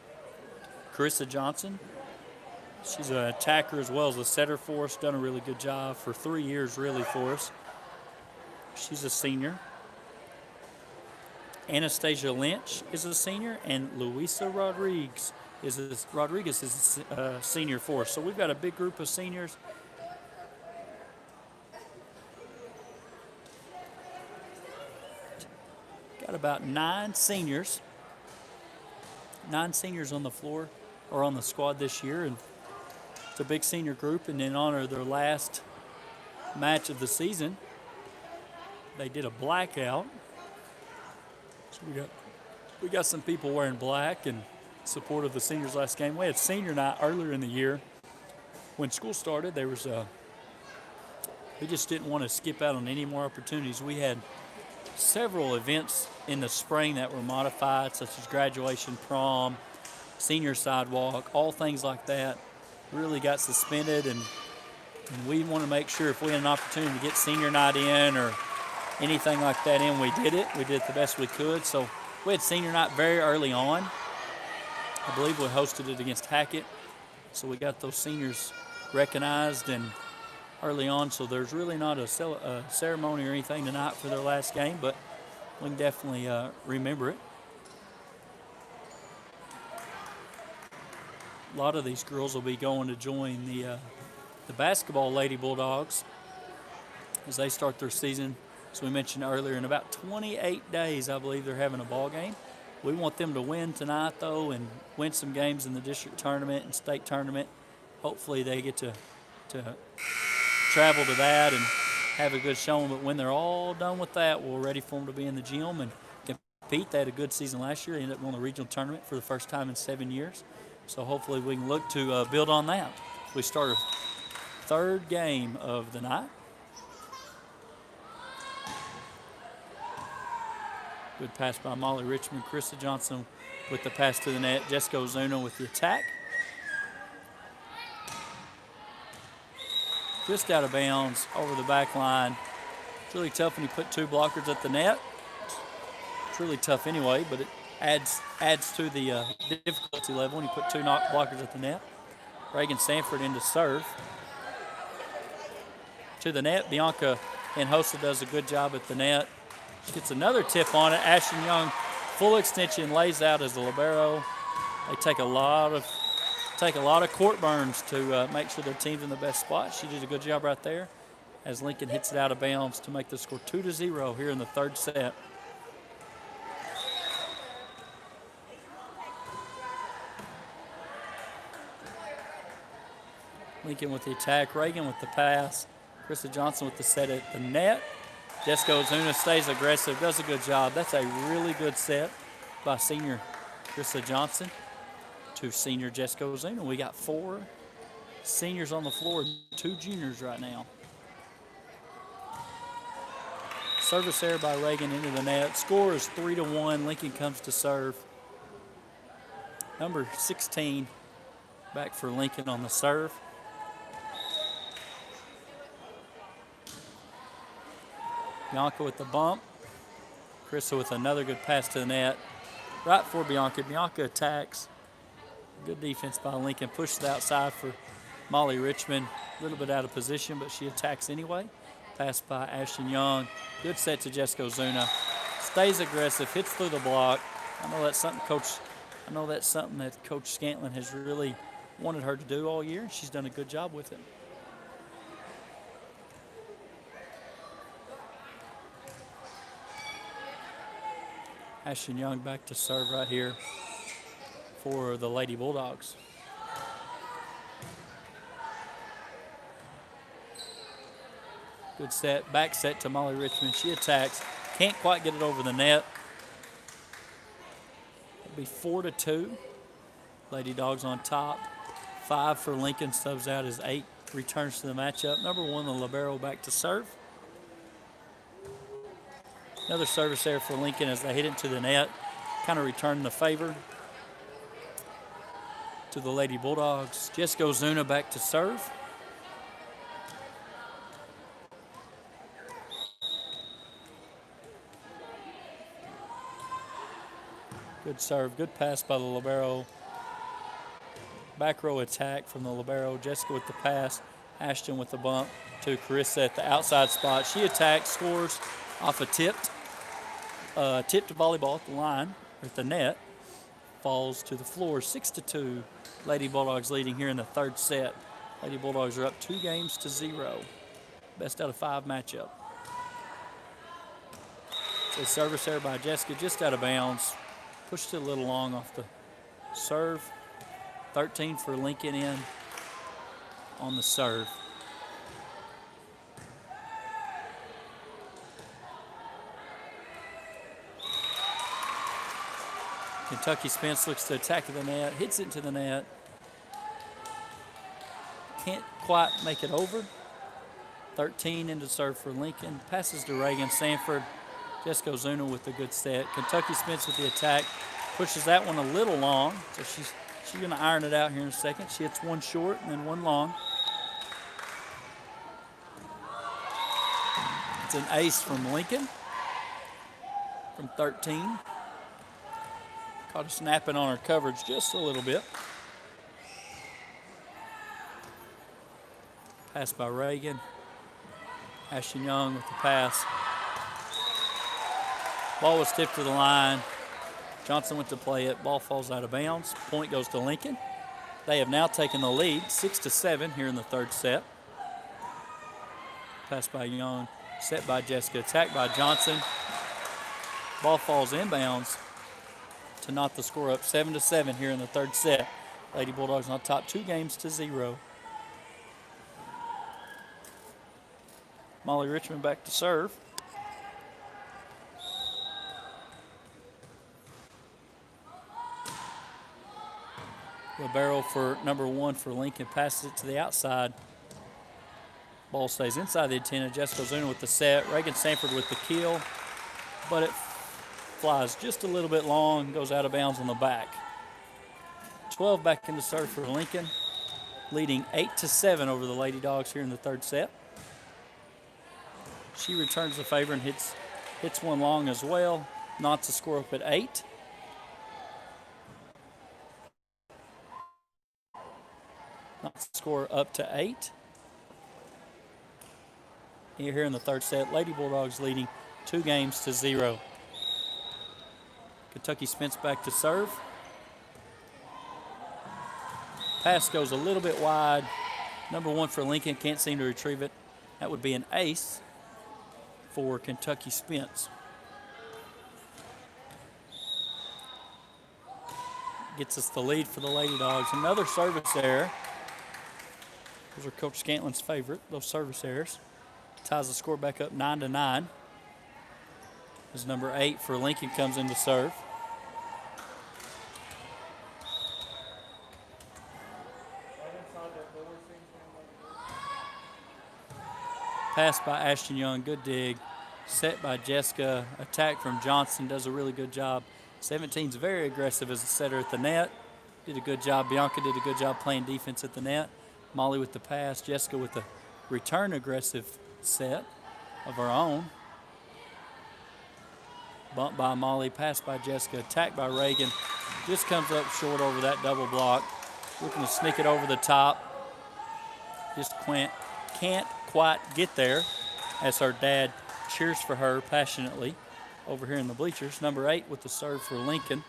Carissa Johnson, she's an attacker as well as a setter for us, done a really good job for 3 years really for us. She's a senior. Anastasia Lynch is a senior, and Luisa Rodriguez is a senior for us. So we've got a big group of seniors. Got about 9 seniors on the floor or on the squad this year, and it's a big senior group. And in honor of their last match of the season, they did a blackout. So we got some people wearing black in support of the seniors' last game. We had senior night earlier in the year. When school started, we just didn't want to skip out on any more opportunities. We had several events in the spring that were modified, such as graduation, prom, senior sidewalk, all things like that really got suspended, and we want to make sure if we had an opportunity to get senior night in or anything like that in, we did it. We did the best we could. So we had senior night very early on. I believe we hosted it against Hackett. So we got those seniors recognized and early on. So there's really not a ceremony or anything tonight for their last game, but we can definitely remember it. A lot of these girls will be going to join the basketball Lady Bulldogs as they start their season. As we mentioned earlier, in about 28 days, I believe they're having a ball game. We want them to win tonight, though, and win some games in the district tournament and state tournament. Hopefully they get to travel to that and have a good showing. But when they're all done with that, we're ready for them to be in the gym and compete. They had a good season last year. They ended up winning the regional tournament for the first time in 7 years. So hopefully we can look to build on that. We start our third game of the night. Good pass by Molly Richmond. Carissa Johnson with the pass to the net. Jessica Ozuna with the attack. Just out of bounds over the back line. It's really tough when you put 2 blockers at the net. It's really tough anyway, but it adds to the difficulty level when you put 2 blockers at the net. Reagan Sanford into serve. To the net, Bianca Hinojosa does a good job at the net. She gets another tip on it. Ashton Young, full extension, lays out as a libero. They take a lot of court burns to make sure their team's in the best spot. She did a good job right there as Lincoln hits it out of bounds to make the score 2-0 here in the third set. Lincoln with the attack, Reagan with the pass, Carissa Johnson with the set at the net. Jessica Ozuna stays aggressive, does a good job. That's a really good set by senior Carissa Johnson to senior Jessica Ozuna. We got 4 seniors on the floor, 2 juniors right now. Service error by Reagan into the net. Score is 3-1. Lincoln comes to serve. Number 16 back for Lincoln on the serve. Bianca with the bump. Carissa with another good pass to the net. Right for Bianca. Bianca attacks. Good defense by Lincoln. Pushes it outside for Molly Richmond. A little bit out of position, but she attacks anyway. Pass by Ashton Young. Good set to Jessica Ozuna. Stays aggressive. Hits through the block. I know that's something that Coach Scantlin has really wanted her to do all year. She's done a good job with it. Ashton Young back to serve right here for the Lady Bulldogs. Good set, back set to Molly Richmond. She attacks. Can't quite get it over the net. It'll be 4-2. Lady Dogs on top. 5 for Lincoln, subs out as 8 returns to the matchup. Number 1, the libero back to serve. Another service there for Lincoln as they hit it to the net. Kind of return the favor to the Lady Bulldogs. Jessica Ozuna back to serve. Good serve, good pass by the libero. Back row attack from the libero. Jessica with the pass. Ashton with the bump to Carissa at the outside spot. She attacks, scores off a tipped volleyball at the line, or at the net. Falls to the floor, 6-2. Lady Bulldogs leading here in the third set. Lady Bulldogs are up 2-0. Best out of 5 matchup. So service there by Jessica, just out of bounds. Pushed it a little long off the serve. 13 for Lincoln in on the serve. Kentucky Spence looks to attack the net, hits it into the net. Can't quite make it over. 13 into serve for Lincoln. Passes to Reagan Sanford. Jessica Ozuna with a good set. Kentucky Spence with the attack. Pushes that one a little long. So she's going to iron it out here in a second. She hits one short and then one long. It's an ace from Lincoln from 13. Caught her snapping on her coverage just a little bit. Pass by Reagan. Ashton Young with the pass. Ball was tipped to the line. Johnson went to play it. Ball falls out of bounds. Point goes to Lincoln. They have now taken the lead, 6-7 here in the third set. Pass by Young. Set by Jessica. Attack by Johnson. Ball falls inbounds to knot the score up, 7-7 here in the third set. Lady Bulldogs on top, 2-0. Molly Richmond back to serve. Libero for number 1 for Lincoln, passes it to the outside. Ball stays inside the antenna. Jessica Ozuna with the set. Reagan Sanford with the kill, but it flies just a little bit long, goes out of bounds on the back. 12 back into serve for Lincoln, leading 8-7 over the Lady Dogs here in the third set. She returns the favor and hits one long as well. Knots the score up at 8. Knots the score up to 8. Here in the third set, Lady Bulldogs leading 2-0. Kentucky Spence back to serve. Pass goes a little bit wide. Number 1 for Lincoln can't seem to retrieve it. That would be an ace for Kentucky Spence. Gets us the lead for the Lady Dogs. Another service error. Those are Coach Scantlin's favorite, those service errors. Ties the score back up 9-9. As number 8 for Lincoln comes in to serve. Pass by Ashton Young, good dig. Set by Jessica, attack from Johnson, does a really good job. 17's very aggressive as a setter at the net. Did a good job. Bianca did a good job playing defense at the net. Molly with the pass, Jessica with the return aggressive set of her own. Bump by Molly, pass by Jessica, attack by Reagan. Just comes up short over that double block. Looking to sneak it over the top. Just can't quite get there as her dad cheers for her passionately over here in the bleachers. Number 8 with the serve for Lincoln.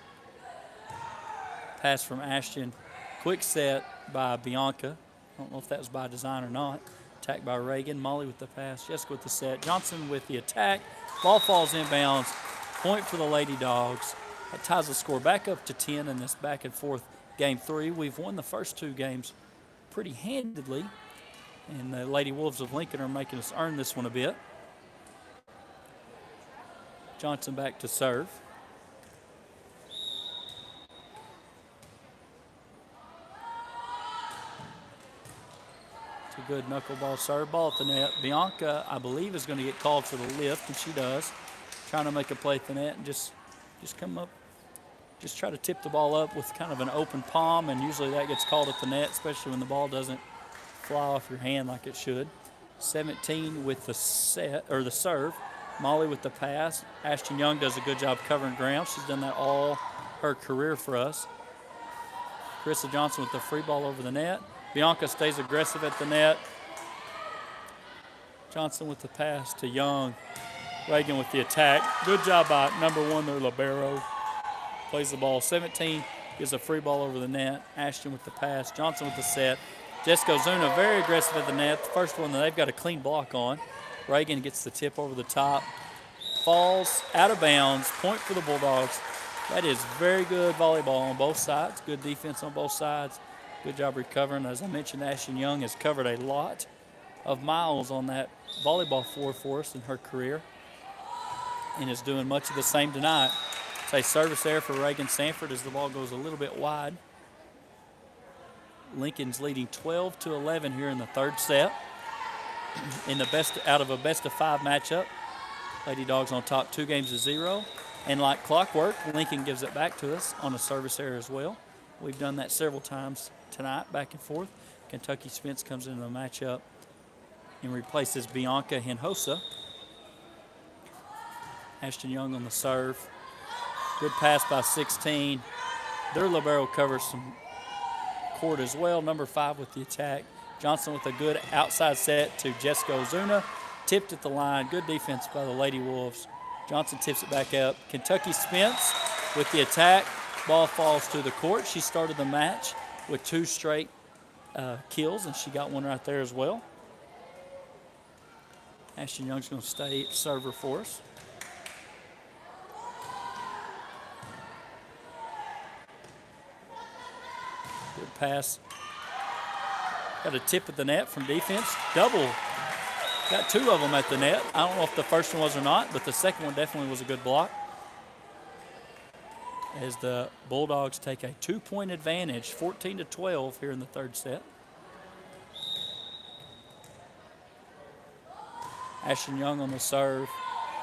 Pass from Ashton. Quick set by Bianca. I don't know if that was by design or not. Attack by Reagan. Molly with the pass. Jessica with the set. Johnson with the attack. Ball falls inbounds. Point for the Lady Dogs. That ties the score back up to 10 in this back and forth game 3. We've won the first 2 games pretty handedly, and the Lady Wolves of Lincoln are making us earn this one a bit. Johnson back to serve. It's a good knuckleball serve. Ball at the net. Bianca, I believe, is going to get called for the lift, and she does. Trying to make a play at the net and just come up. Just try to tip the ball up with kind of an open palm, and usually that gets called at the net, especially when the ball doesn't fly off your hand like it should. 17 with the set or the serve. Molly with the pass. Ashton Young does a good job covering ground. She's done that all her career for us. Carissa Johnson with the free ball over the net. Bianca stays aggressive at the net. Johnson with the pass to Young. Reagan with the attack. Good job by number 1 there, libero. Plays the ball. 17 gives a free ball over the net. Ashton with the pass. Johnson with the set. Jessica Ozuna very aggressive at the net. The first one that they've got a clean block on. Reagan gets the tip over the top. Falls out of bounds. Point for the Bulldogs. That is very good volleyball on both sides. Good defense on both sides. Good job recovering. As I mentioned, Ashton Young has covered a lot of miles on that volleyball floor for us in her career and is doing much of the same tonight. It's a service error for Reagan Sanford as the ball goes a little bit wide. Lincoln's leading 12-11 here in the third set. In the out of a best-of-5 matchup, Lady Dogs on top 2-0. And like clockwork, Lincoln gives it back to us on a service error as well. We've done that several times tonight, back and forth. Kentucky Spence comes into the matchup and replaces Bianca Hinojosa. Ashton Young on the serve. Good pass by 16. Their libero covers some court as well. Number 5 with the attack. Johnson with a good outside set to Jessica Ozuna. Tipped at the line. Good defense by the Lady Wolves. Johnson tips it back up. Kentucky Spence with the attack. Ball falls to the court. She started the match with 2 straight kills, and she got one right there as well. Ashton Young's going to stay server for us. Good pass. Got a tip at the net from defense. Double. Got 2 of them at the net. I don't know if the first one was or not, but the second one definitely was a good block. As the Bulldogs take a 2-point advantage, 14-12 here in the third set. Ashton Young on the serve.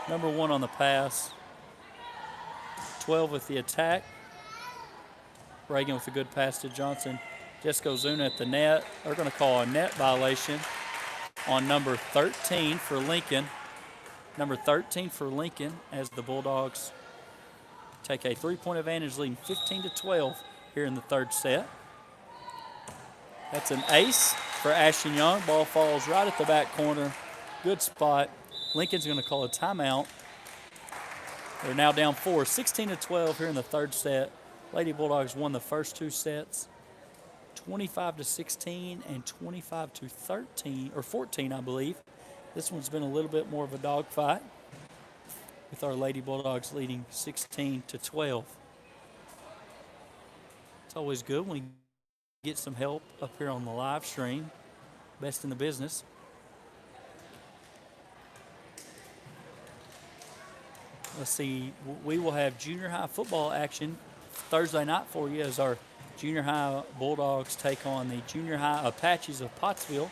Number 1 on the pass. 12 with the attack. Reagan with a good pass to Johnson. Jessica Ozuna at the net. They're going to call a net violation on number 13 for Lincoln. Number 13 for Lincoln as the Bulldogs take a 3-point advantage, leading 15-12 here in the third set. That's an ace for Ashton Young. Ball falls right at the back corner. Good spot. Lincoln's going to call a timeout. They're now down 4, 16-12 here in the third set. Lady Bulldogs won the first 2 sets, 25-16 and 25-13 or 14, I believe. This one's been a little bit more of a dogfight, with our Lady Bulldogs leading 16-12. It's always good when you get some help up here on the live stream. Best in the business. Let's see, we will have junior high football action Thursday night for you as our junior high Bulldogs take on the junior high Apaches of Pottsville.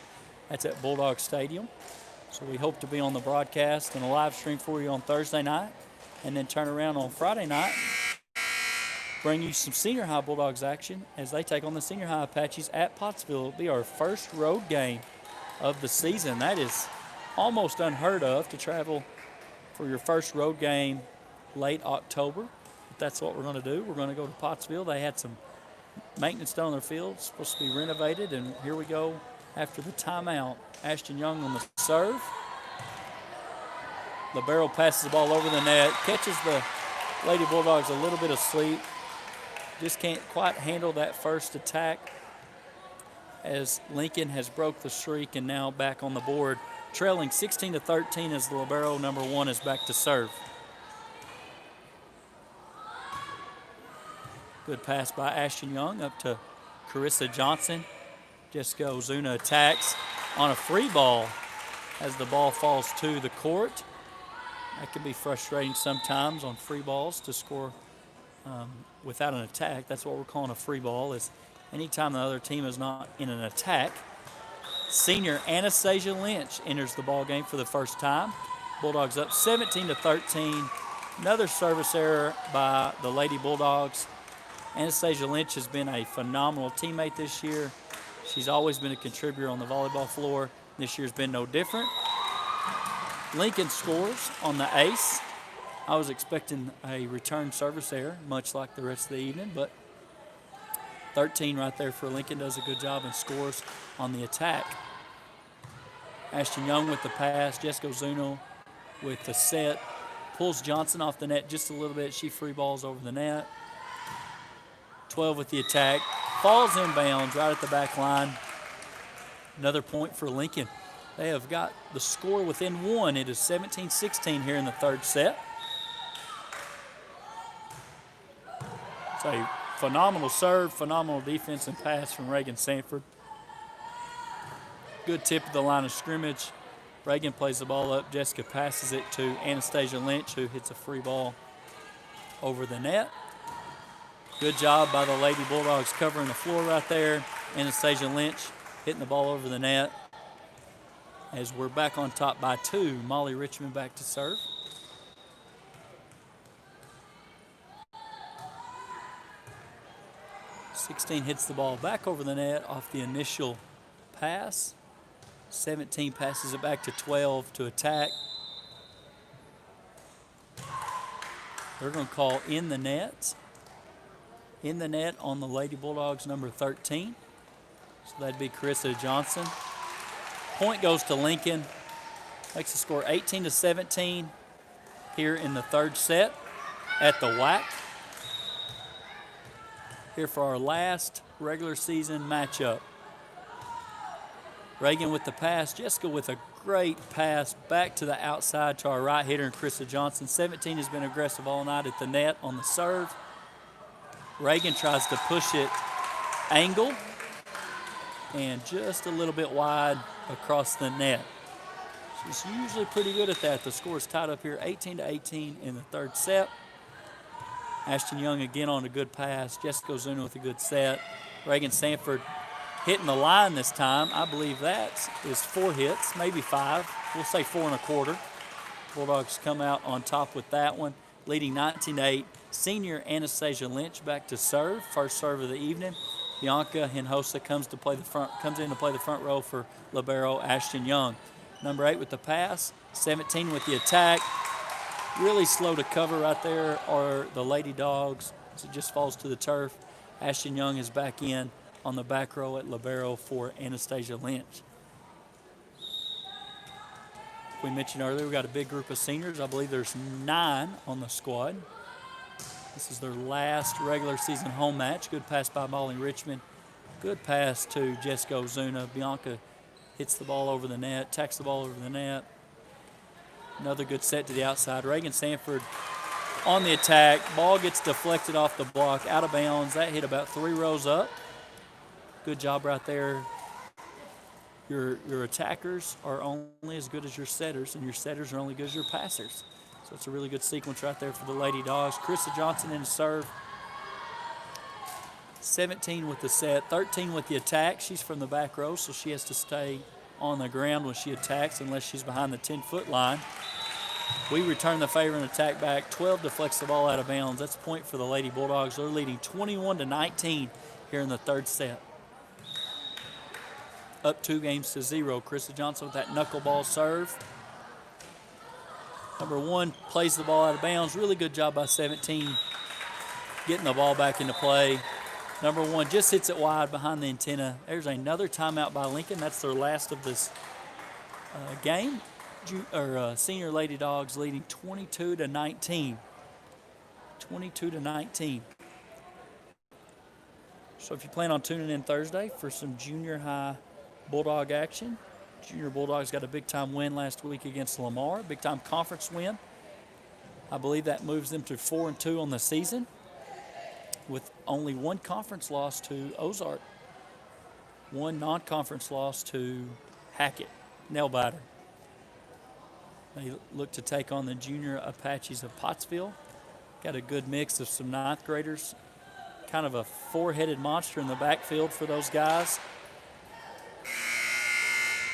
That's at Bulldog Stadium. So we hope to be on the broadcast and a live stream for you on Thursday night, and then turn around on Friday night, bring you some senior high Bulldogs action as they take on the senior high Apaches at Pottsville. It'll be our first road game of the season. That is almost unheard of, to travel for your first road game late October. But that's what we're going to do. We're going to go to Pottsville. They had some maintenance done on their field. It's supposed to be renovated, and here we go after the timeout. Ashton Young on the serve. Libero passes the ball over the net, catches the Lady Bulldogs a little bit asleep. Just can't quite handle that first attack as Lincoln has broke the streak and now back on the board, trailing 16-13 as the libero number 1 is back to serve. Good pass by Ashton Young up to Carissa Johnson. Jessica Ozuna attacks on a free ball as the ball falls to the court. That can be frustrating sometimes on free balls to score without an attack. That's what we're calling a free ball, is anytime the other team is not in an attack. Senior Anastasia Lynch enters the ball game for the first time. Bulldogs up 17-13. Another service error by the Lady Bulldogs. Anastasia Lynch has been a phenomenal teammate this year. She's always been a contributor on the volleyball floor. This year's been no different. Lincoln scores on the ace. I was expecting a return service error, much like the rest of the evening, but 13 right there for Lincoln. Does a good job and scores on the attack. Ashton Young with the pass. Jessica Zuno with the set. Pulls Johnson off the net just a little bit. She free balls over the net. 12 with the attack. Falls inbounds right at the back line. Another point for Lincoln. They have got the score within one. It is 17-16 here in the third set. It's a phenomenal serve, phenomenal defense and pass from Reagan Sanford. Good tip of the line of scrimmage. Reagan plays the ball up. Jessica passes it to Anastasia Lynch, who hits a free ball over the net. Good job by the Lady Bulldogs covering the floor right there. Anastasia Lynch hitting the ball over the net. As we're back on top by 2, Molly Richmond back to serve. (16) hits the ball back over the net off the initial pass. 17 passes it back to 12 to attack. They're going to call in the net. In the net on the Lady Bulldogs, number 13. So that'd be Carissa Johnson. Point goes to Lincoln. Makes the score 18-17 here in the third set at the WAC. Here for our last regular season matchup. Reagan with the pass. Jessica with a great pass back to the outside to our right hitter, Carissa Johnson. 17 has been aggressive all night at the net on the serve. Reagan tries to push it angle and just a little bit wide across the net. She's usually pretty good at that. The score is tied up here 18-18 in the third set. Ashton Young again on a good pass. Jessica Ozuna with a good set. Reagan Sanford hitting the line this time. I believe that is 4 hits, maybe 5. We'll say 4 1/4. Bulldogs come out on top with that one, leading 19-8. Senior Anastasia Lynch back to serve, first serve of the evening. Bianca Hinojosa comes in to play the front row for libero Ashton Young. Number 8 with the pass, 17 with the attack. Really slow to cover right there are the Lady Dogs. It just falls to the turf. Ashton Young is back in on the back row at libero for Anastasia Lynch. We mentioned earlier we've got a big group of seniors. I believe there's 9 on the squad. This is their last regular season home match. Good pass by Molly Richmond. Good pass to Jessica Ozuna. Bianca hits the ball over the net, tacks the ball over the net. Another good set to the outside. Reagan Sanford on the attack. Ball gets deflected off the block, out of bounds. That hit about 3 rows up. Good job right there. Your attackers are only as good as your setters, and your setters are only good as your passers. So it's a really good sequence right there for the Lady Dogs. Carissa Johnson in the serve. 17 with the set, 13 with the attack. She's from the back row, so she has to stay on the ground when she attacks unless she's behind the 10-foot line. We return the favor and attack back. 12 deflects the ball out of bounds. That's a point for the Lady Bulldogs. They're leading 21-19 here in the third set. Up 2-0. Carissa Johnson with that knuckleball serve. Number 1 plays the ball out of bounds. Really good job by 17 getting the ball back into play. Number 1 just hits it wide behind the antenna. There's another timeout by Lincoln. That's their last of this game. Senior Lady Dogs leading 22-19. 22-19. So if you plan on tuning in Thursday for some junior high Bulldog action, Junior Bulldogs got a big-time win last week against Lamar, big-time conference win. I believe that moves them to 4-2 on the season with only 1 conference loss to Ozark, 1 non-conference loss to Hackett, nail biter. They look to take on the junior Apaches of Pottsville. Got a good mix of some ninth graders. Kind of a four-headed monster in the backfield for those guys.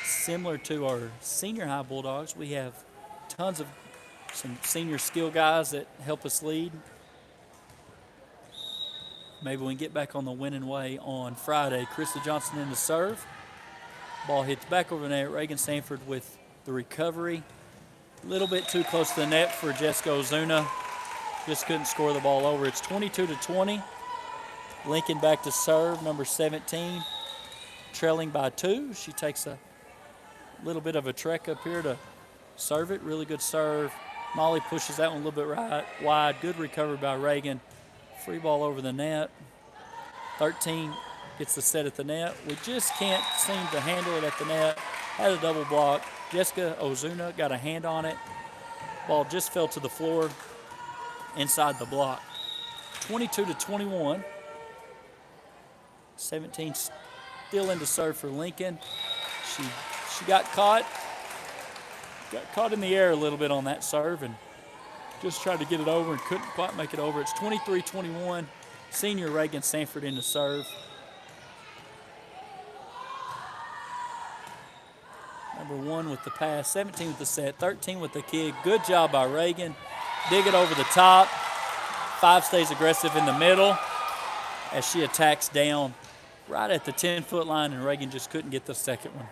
Similar to our senior high Bulldogs, we have tons of some senior skill guys that help us lead. Maybe we can get back on the winning way on Friday. Krista Johnson in the serve. Ball hits back over the net. Reagan Sanford with the recovery. A little bit too close to the net for Jessica Ozuna. Just couldn't score the ball over. It's 22-20. Lincoln back to serve, number 17, trailing by 2. She takes a little bit of a trek up here to serve it. Really good serve. Molly pushes that one a little bit right wide. Good recovery by Reagan. Free ball over the net. 13 gets the set at the net. We just can't seem to handle it at the net. Had a double block. Jessica Ozuna got a hand on it. Ball just fell to the floor inside the block. 22-21. 17 still into serve for Lincoln. She got caught in the air a little bit on that serve and just tried to get it over and couldn't quite make it over. It's 23-21. Senior Reagan Sanford in the serve. Number 1 with the pass, 17 with the set, 13 with the kick. Good job by Reagan. Dig it over the top. 5 stays aggressive in the middle as she attacks down right at the 10-foot line, and Reagan just couldn't get the second one.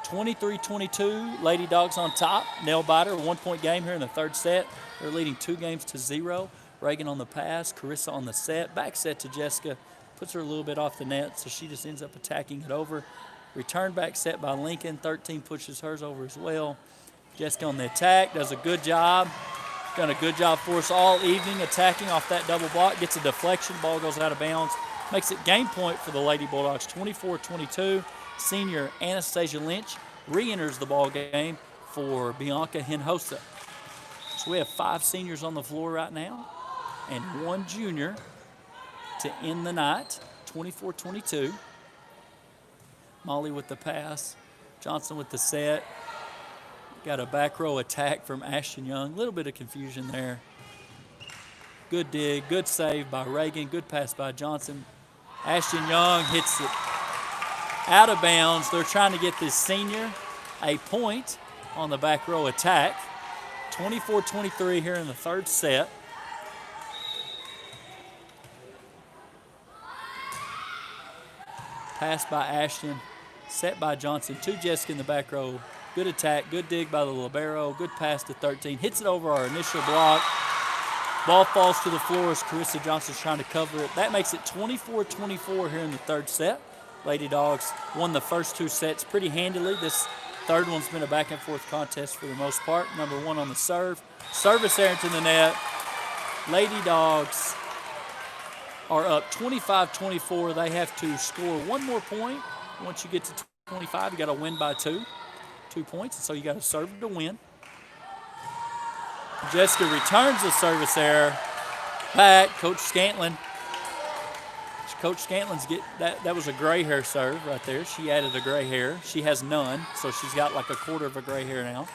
23-22, Lady Dogs on top. Nail biter, 1-point game here in the third set. They're leading 2-0. Reagan on the pass, Carissa on the set. Back set to Jessica, puts her a little bit off the net, so she just ends up attacking it over. Return back set by Lincoln. 13 pushes hers over as well. Jessica on the attack, does a good job. Done a good job for us all evening attacking off that double block. Gets a deflection, ball goes out of bounds. Makes it game point for the Lady Bulldogs, 24-22. Senior Anastasia Lynch re-enters the ball game for Bianca Hinojosa. So we have 5 seniors on the floor right now and 1 junior to end the night, 24-22. Molly with the pass, Johnson with the set. Got a back row attack from Ashton Young. A little bit of confusion there. Good dig, good save by Reagan, good pass by Johnson. Ashton Young hits it out of bounds. They're trying to get this senior a point on the back row attack. 24-23 here in the third set. Pass by Ashton, set by Johnson to Jessica in the back row. Good attack, good dig by the libero, good pass to 13. Hits it over our initial block. Ball falls to the floor as Carissa Johnson's trying to cover it. That makes it 24-24 here in the third set. Lady Dogs won the first 2 sets pretty handily. This third one's been a back-and-forth contest for the most part. Number 1 on the serve. Service errant in the net. Lady Dogs are up 25-24. They have to score 1 more point. Once you get to 25, you got to win by 2 points, so you got to serve to win. Jessica returns the service error back. Coach Scantlin's that was a gray hair serve right there. She added a gray hair. She has none, so she's got like a quarter of a gray hair now.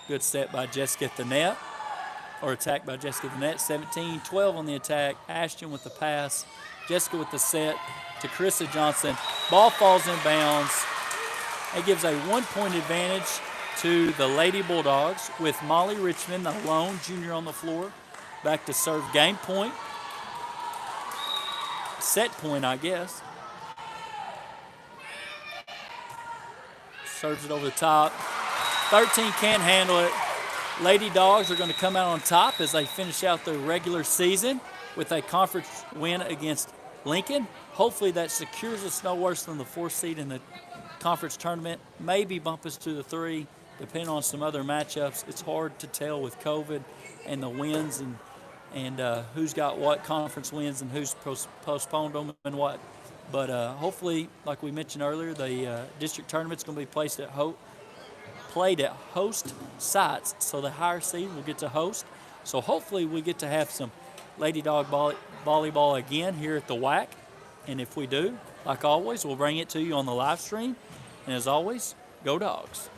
Good set by Jessica at the net, or attack by Jessica at the net. 17-12 on the attack. Ashton with the pass. Jessica with the set to Carissa Johnson. Ball falls in bounds. It gives a 1-point advantage to the Lady Bulldogs with Molly Richmond, the lone junior on the floor, back to serve game point. Set point, I guess. Serves it over the top. 13 can't handle it. Lady Dogs are going to come out on top as they finish out their regular season with a conference win against Lincoln. Hopefully that secures us no worse than the 4th seed in the conference tournament. Maybe bump us to the 3, depending on some other matchups. It's hard to tell with COVID and the wins and who's got what conference wins and who's postponed them and what. But hopefully, like we mentioned earlier, the district tournament's going to be played at host sites, so the higher seed will get to host. So hopefully we get to have some Lady Dog volleyball again here at the WAC. And if we do, like always, we'll bring it to you on the live stream. And as always, go Dogs.